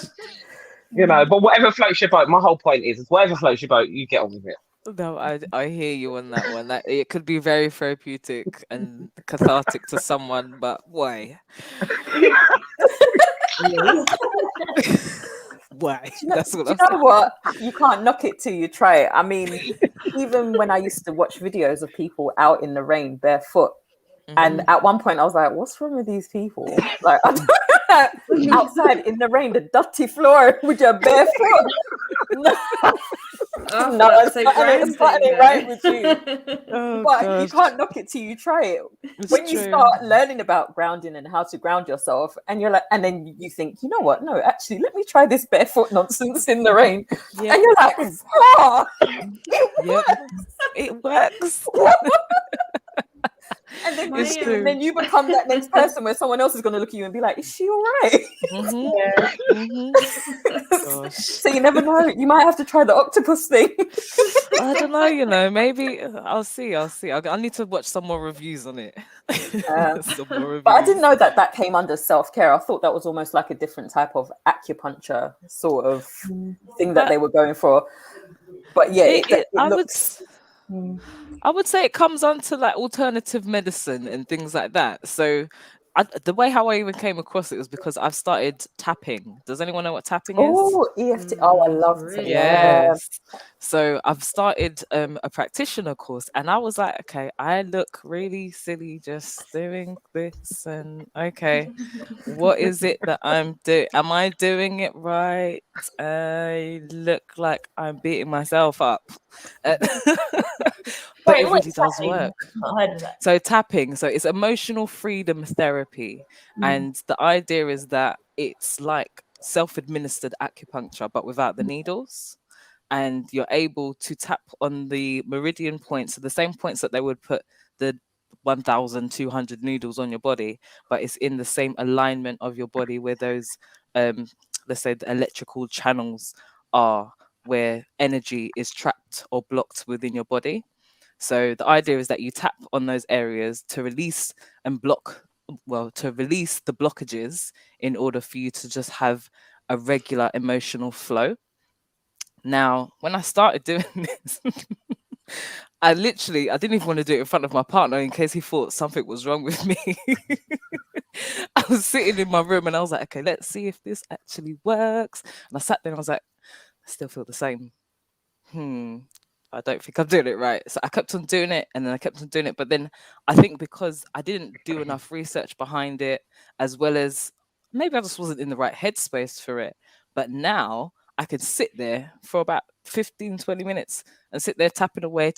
But whatever floats your boat. My whole point is whatever floats your boat, you get on with it. No, I hear you on that one. That it could be very therapeutic and cathartic to someone, but why? Why? That's what Do you I'm know what? You can't knock it till you try it. I mean, even when I used to watch videos of people out in the rain barefoot, and at one point I was like, what's wrong with these people? Like, outside in the rain, the dusty floor with your bare foot. Oh, No, that's so it's grounding, right with you. Oh, But you gosh. can't knock it till you try it. It's When you true. start learning about grounding and how to ground yourself, and you're like, and then you think, you know what? No, actually, let me try this barefoot nonsense in the rain. Yeah. And you're like, oh, Yep. It works. and then, It's true. then you become that next person where someone else is going to look at you and be like, is she all right? Gosh. So you never know. You might have to try the octopus thing. I don't know, maybe I'll see. I need to watch some more reviews on it. Some more reviews. But I didn't know that came under self-care. I thought that was almost like a different type of acupuncture sort of thing that they were going for. But yeah, it looks... I would say it comes onto like alternative medicine and things like that. So the way how I even came across it was because I've started tapping. Does anyone know what tapping is? Oh, EFT. Oh, I love it. Yes. So I've started a practitioner course, and I was like, okay, I look really silly just doing this, and okay, what is it that I'm doing? Am I doing it right? I look like I'm beating myself up. But it really does work. So tapping, so it's emotional freedom therapy. And the idea is that it's like self-administered acupuncture, but without the needles. And you're able to tap on the meridian points, so the same points that they would put the 1,200 needles on your body, but it's in the same alignment of your body where those, let's say, the electrical channels are, where energy is trapped or blocked within your body. So the idea is that you tap on those areas to release and to release the blockages in order for you to just have a regular emotional flow. Now, when I started doing this, I didn't even want to do it in front of my partner in case he thought something was wrong with me. I was sitting in my room and I was like, okay, let's see if this actually works. And I sat there and I was like, I still feel the same. I don't think I'm doing it right. So I kept on doing it and then I kept on doing it. But then I think because I didn't do enough research behind it, as well as maybe I just wasn't in the right headspace for it. But now I can sit there for about 15, 20 minutes and sit there tapping away,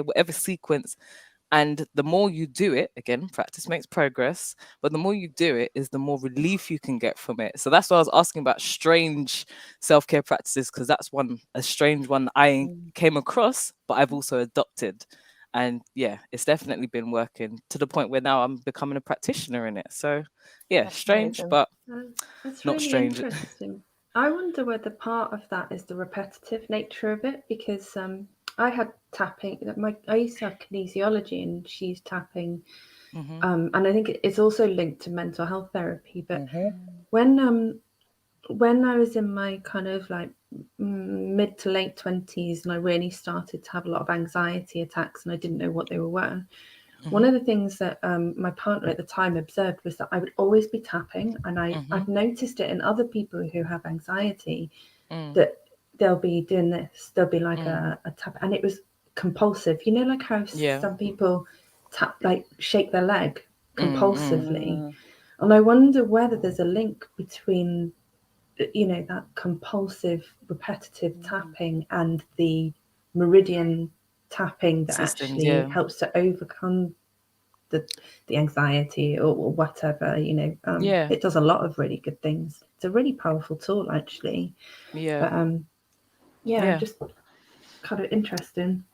whatever sequence. And the more you do it, again, practice makes progress, but the more you do it is the more relief you can get from it. So that's why I was asking about strange self-care practices, because that's a strange one I came across, but I've also adopted. And yeah, it's definitely been working to the point where now I'm becoming a practitioner in it. So yeah, that's strange, amazing. But that's not really strange. Interesting. I wonder whether part of that is the repetitive nature of it, because I had tapping. I used to have kinesiology, and she's tapping, and I think it's also linked to mental health therapy. But when I was in my kind of like mid to late 20s, and I really started to have a lot of anxiety attacks, and I didn't know what they were. One of the things that my partner at the time observed was that I would always be tapping, and I've noticed it in other people who have anxiety, that they'll be doing this. There'll be like a tap, and it was compulsive. You know, like how some people tap, like shake their leg compulsively. And I wonder whether there's a link between, that compulsive, repetitive tapping and the meridian tapping that actually helps to overcome the anxiety or whatever. It does a lot of really good things. It's a really powerful tool, actually. But just kind of interesting.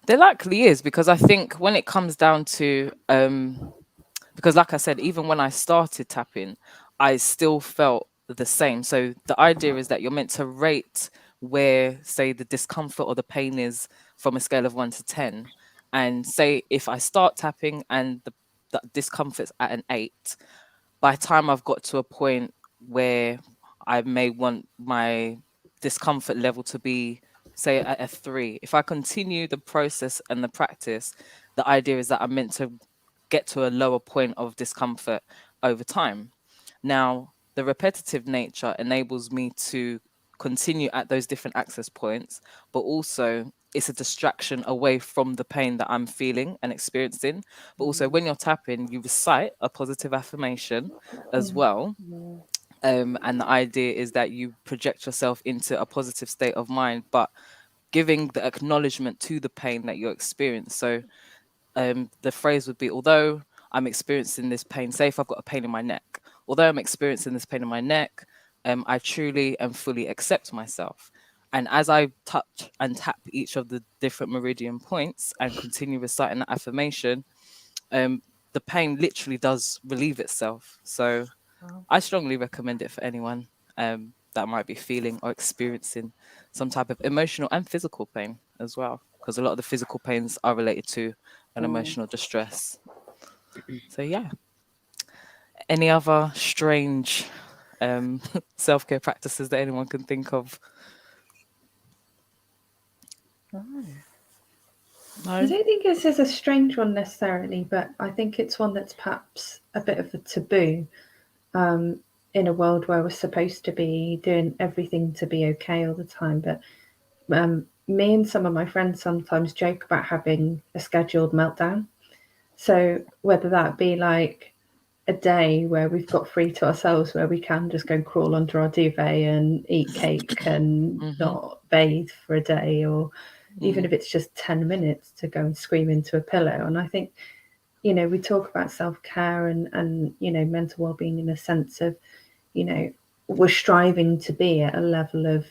There likely is, because I think when it comes down to because like I said, even when I started tapping, I still felt the same. So the idea is that you're meant to rate where, say, the discomfort or the pain is from a scale of 1 to 10. And say if I start tapping and the discomfort's at an 8, by the time I've got to a point where I may want my discomfort level to be, say, at a 3. If I continue the process and the practice, the idea is that I'm meant to get to a lower point of discomfort over time. Now, the repetitive nature enables me to continue at those different access points, but also it's a distraction away from the pain that I'm feeling and experiencing. But also, when you're tapping, you recite a positive affirmation as well. And the idea is that you project yourself into a positive state of mind, but giving the acknowledgement to the pain that you're experiencing. So the phrase would be, although I'm experiencing this pain, say if I've got a pain in my neck, although I'm experiencing this pain in my neck, I truly and fully accept myself. And as I touch and tap each of the different meridian points and continue reciting that affirmation, the pain literally does relieve itself. So I strongly recommend it for anyone that might be feeling or experiencing some type of emotional and physical pain as well, because a lot of the physical pains are related to an emotional distress. So yeah. Any other strange self-care practices that anyone can think of? I don't think this is a strange one necessarily, but I think it's one that's perhaps a bit of a taboo in a world where we're supposed to be doing everything to be okay all the time. But me and some of my friends sometimes joke about having a scheduled meltdown. So whether that be like a day where we've got free to ourselves, where we can just go and crawl under our duvet and eat cake and not bathe for a day, or even if it's just 10 minutes to go and scream into a pillow. And I think, you know, we talk about self-care and you know, mental well-being in a sense of, you know, we're striving to be at a level of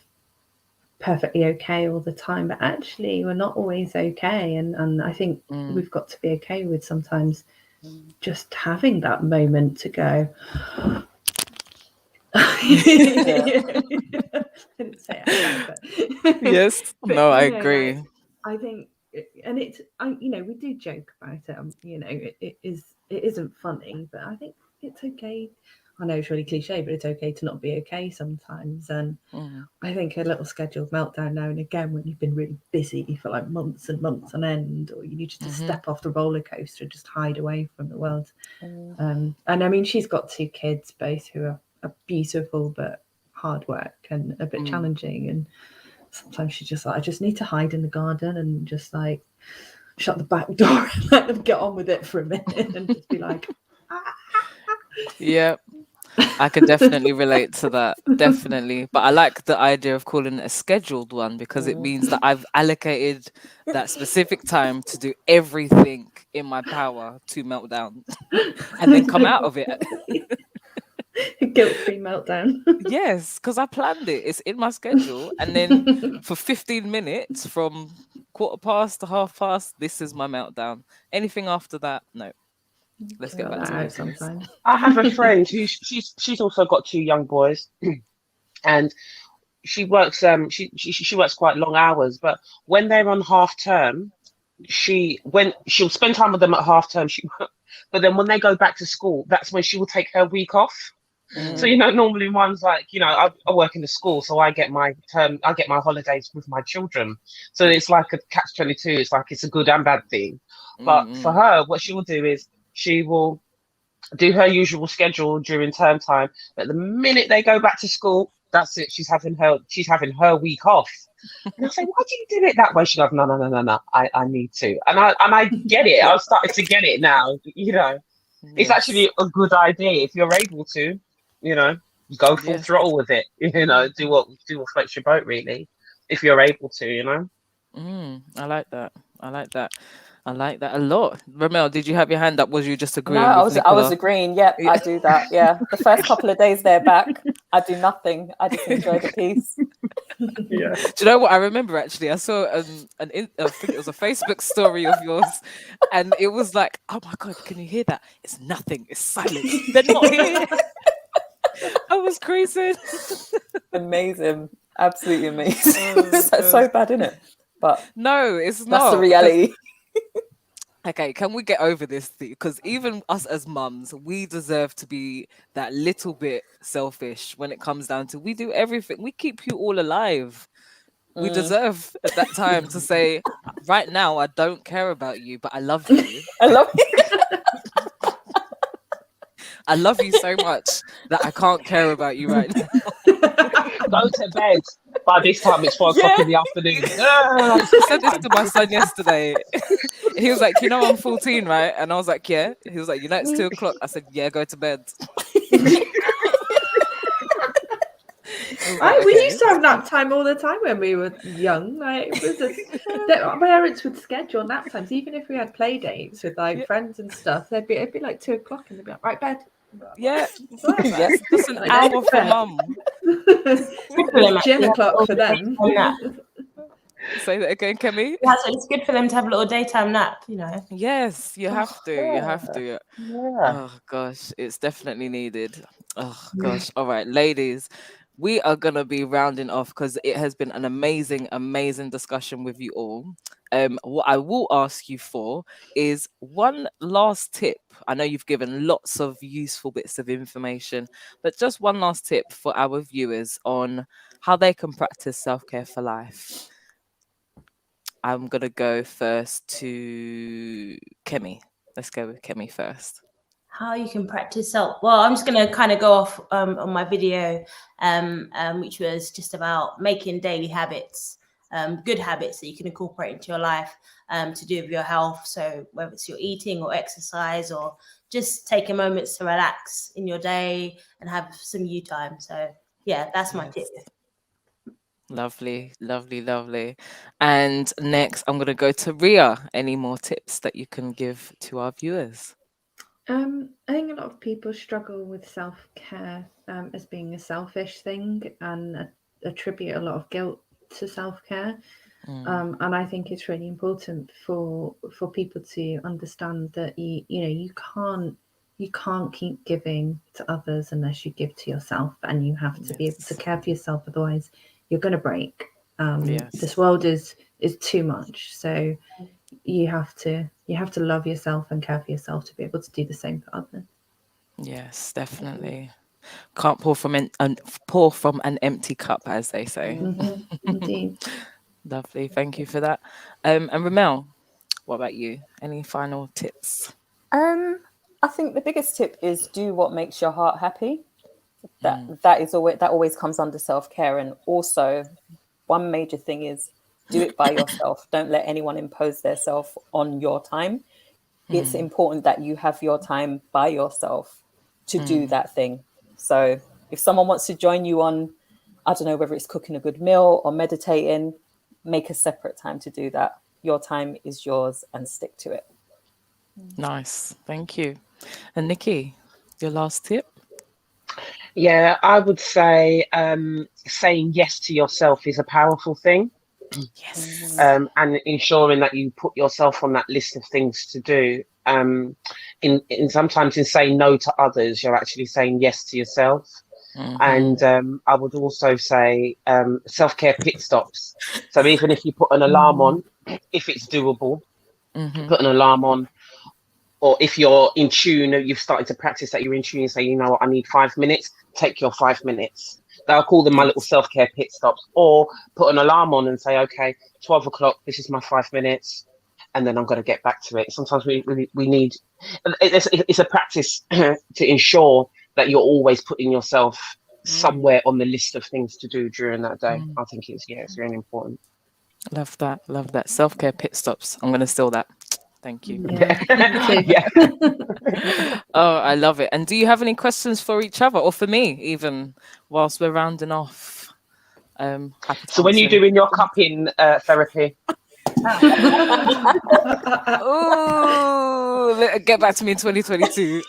perfectly okay all the time, but actually we're not always okay. And I think we've got to be okay with sometimes just having that moment to go. I didn't say it out loud, but Yes. but, No, I you know, agree. like, I think, and it's, you know, we do joke about it. You know, it isn't funny, but I think it's okay. I know it's really cliche, but it's okay to not be okay sometimes. And I think a little scheduled meltdown now and again, when you've been really busy for like months and months on end, or you need to step off the roller coaster and just hide away from the world. And I mean, she's got 2 kids, both who are beautiful but hard work and a bit challenging. And sometimes she's just like, I just need to hide in the garden and just like shut the back door and let them get on with it for a minute and just be like, Yeah. I can definitely relate to that. Definitely. But I like the idea of calling it a scheduled one, because it means that I've allocated that specific time to do everything in my power to melt down and then come out of it. Guilt-free meltdown. Yes, because I planned it. It's in my schedule. And then for 15 minutes from 1/4 to 1/2, this is my meltdown. Anything after that, no. Let's get back to business. Sometimes. I have a friend who she's also got 2 young boys, and she works she works quite long hours. But when they're on half term, she'll spend time with them at half term. But then when they go back to school, that's when she will take her week off. So, you know, normally one's like, you know, I work in the school, so I get my holidays with my children. So it's like a catch-22. It's like it's a good and bad thing. But for her, what she will do is she will do her usual schedule during term time. But the minute they go back to school, that's it. She's having her week off. And I say, why do you do it that way? She goes, no. I need to. And I get it. I've started to get it now. You know, it's actually a good idea if you're able to. You know, go full throttle with it. You know, do what floats your boat, really, if you're able to. You know. I like that. I like that a lot. Ramel, did you have your hand up? Was you just agreeing? No, with I was Nicola? agreeing. Yep, I do that. Yeah, the first couple of days they're back, I do nothing. I just enjoy the peace. Yeah. Do you know what I remember? Actually, I saw I think it was a Facebook story of yours, and it was like, "Oh my god, can you hear that? It's nothing. It's silence. They're not here." I was crazy. Amazing, absolutely amazing. That's so bad, isn't it? But no, it's that's not. the reality. Okay, can we get over this thing? Because even us as mums, we deserve to be that little bit selfish when it comes down to we do everything. We keep you all alive. We deserve at that time to say, right now, I don't care about you, but I love you. I love it. I love you so much that I can't care about you right now. Go to bed. By this time, it's 4 o'clock Yeah. in the afternoon. I said this to my son yesterday. He was like, I'm 14, right? And I was like, yeah. He was like, it's 2 o'clock. I said, yeah, go to bed. I was like, We okay. used to have nap time all the time when we were young. Like it was my parents would schedule nap times, even if we had play dates with like Yeah. friends and stuff. It'd be like 2 o'clock, and they'd be like, right, bed. Yeah, Yeah. that's just an Like, hour for bed. mum. Good for them, It's gym actually, o'clock for them. Say that again, Kemi. Yeah, so it's good for them to have a little daytime nap, you know. Yes, you have to. You have to. Yeah. Oh gosh, it's definitely needed. Oh gosh. All right, ladies, we are gonna be rounding off because it has been an amazing, amazing discussion with you all. What I will ask you for is one last tip. I know you've given lots of useful bits of information, but just one last tip for our viewers on how they can practice self-care for life. I'm gonna go first to Kemi. Let's go with Kemi first. How you can practice self. Well, I'm just going to kind of go off on my video, which was just about making daily habits, good habits that you can incorporate into your life to do with your health. So whether it's your eating or exercise or just taking moments to relax in your day and have some you time. So yeah, that's my tip. Lovely, lovely, lovely. And next, I'm going to go to Ria. Any more tips that you can give to our viewers? I think a lot of people struggle with self-care as being a selfish thing and attribute a lot of guilt to self-care. And I think it's really important for people to understand that you can't keep giving to others unless you give to yourself, and you have to be able to care for yourself, otherwise you're going to break. This world is too much, so you have to love yourself and care for yourself to be able to do the same for others. Yes, definitely. Can't pour from an empty cup, as they say. Indeed. Lovely, thank you for that. And Ramel, what about you? Any final tips? I think the biggest tip is do what makes your heart happy. That always comes under self-care. And also one major thing is do it by yourself. Don't let anyone impose their self on your time. It's important that you have your time by yourself to do that thing. So if someone wants to join you on, I don't know, whether it's cooking a good meal or meditating, make a separate time to do that. Your time is yours and stick to it. Nice, thank you. And Nikki, your last tip? Yeah, I would say saying yes to yourself is a powerful thing. Yes. And ensuring that you put yourself on that list of things to do. In sometimes in saying no to others, you're actually saying yes to yourself. And I would also say self-care pit stops. So even if you put an alarm on, if it's doable, put an alarm on. Or if you're in tune, you've started to practice that you're in tune and say, you know what, I need 5 minutes, take your 5 minutes. I'll call them my little self-care pit stops. Or put an alarm on and say, okay, 12 o'clock, this is my 5 minutes. And then I'm going to get back to it. Sometimes we need, it's a practice to ensure that you're always putting yourself somewhere on the list of things to do during that day. I think it's really important. Love that. Love that. Self-care pit stops. I'm going to steal that. Thank you. Yeah. Oh, I love it. And do you have any questions for each other or for me, even whilst we're rounding off? Happy to So when you're answer. doing your cupping therapy, oh, get back to me in 2022.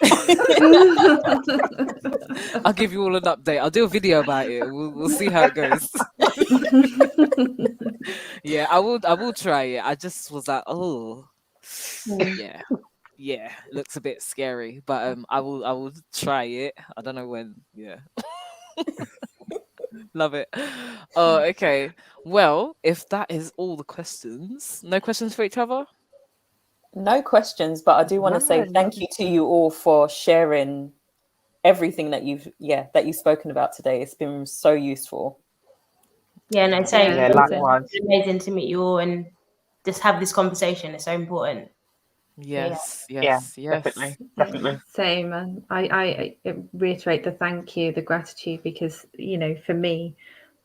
I'll give you all an update. I'll do a video about it. We'll see how it goes. Yeah, I will try it. I just was like, oh, yeah, looks a bit scary, but I will try it. I don't know when. Yeah. Love it. Oh, okay. Well, if that is all the questions, no questions for each other? No questions, but I do want to say thank you to you all for sharing everything that you've spoken about today. It's been so useful. Yeah, no, same. Yeah, likewise. It's amazing to meet you all and just have this conversation. It's so important. Yes, Yeah, yes, yes. definitely. Same, and I reiterate the thank you, the gratitude, because for me,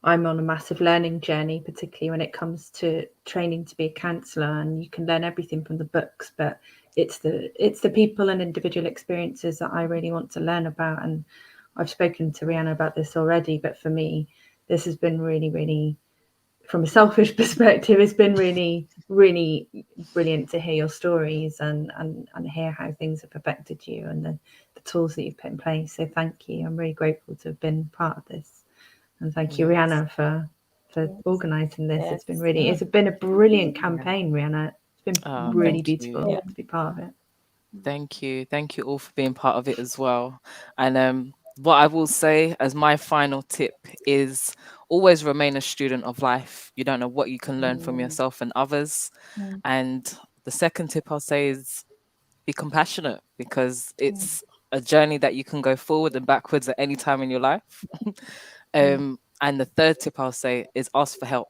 I'm on a massive learning journey, particularly when it comes to training to be a counsellor, and you can learn everything from the books, but it's the people and individual experiences that I really want to learn about. And I've spoken to Rihanna about this already, but for me, this has been really, really, from a selfish perspective, it's been really, really brilliant to hear your stories and hear how things have affected you and the tools that you've put in place. So thank you. I'm really grateful to have been part of this. And thank you, Rihanna, for organising this. Yes. It's been a brilliant campaign, Rihanna. It's been really beautiful to be part of it. Thank you all for being part of it as well. And what I will say as my final tip is always remain a student of life. You don't know what you can learn from yourself and others. And the second tip I'll say is be compassionate, because it's a journey that you can go forward and backwards at any time in your life. And the third tip I'll say is ask for help.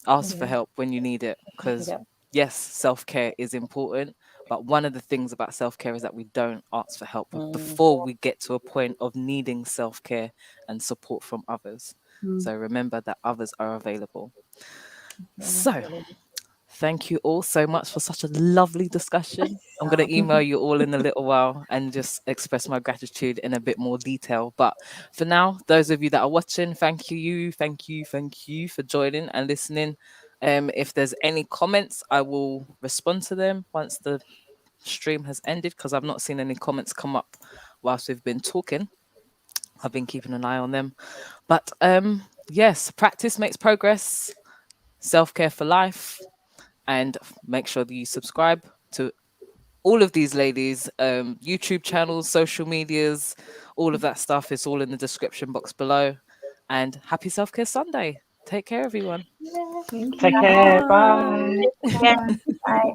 Ask for help when you need it, because yes, self-care is important, but one of the things about self-care is that we don't ask for help before we get to a point of needing self-care and support from others. So remember that others are available. So thank you all so much for such a lovely discussion. I'm going to email you all in a little while and just express my gratitude in a bit more detail. But for now, those of you that are watching, thank you for joining and listening. If there's any comments, I will respond to them once the stream has ended, because I've not seen any comments come up whilst we've been talking. I've been keeping an eye on them. But yes, practice makes progress. Self-care for life. And make sure that you subscribe to all of these ladies' YouTube channels, social medias, all of that stuff is all in the description box below. And happy Self-Care Sunday. Take care, everyone. Thank Take you. care. Bye. Bye. Yeah. Bye.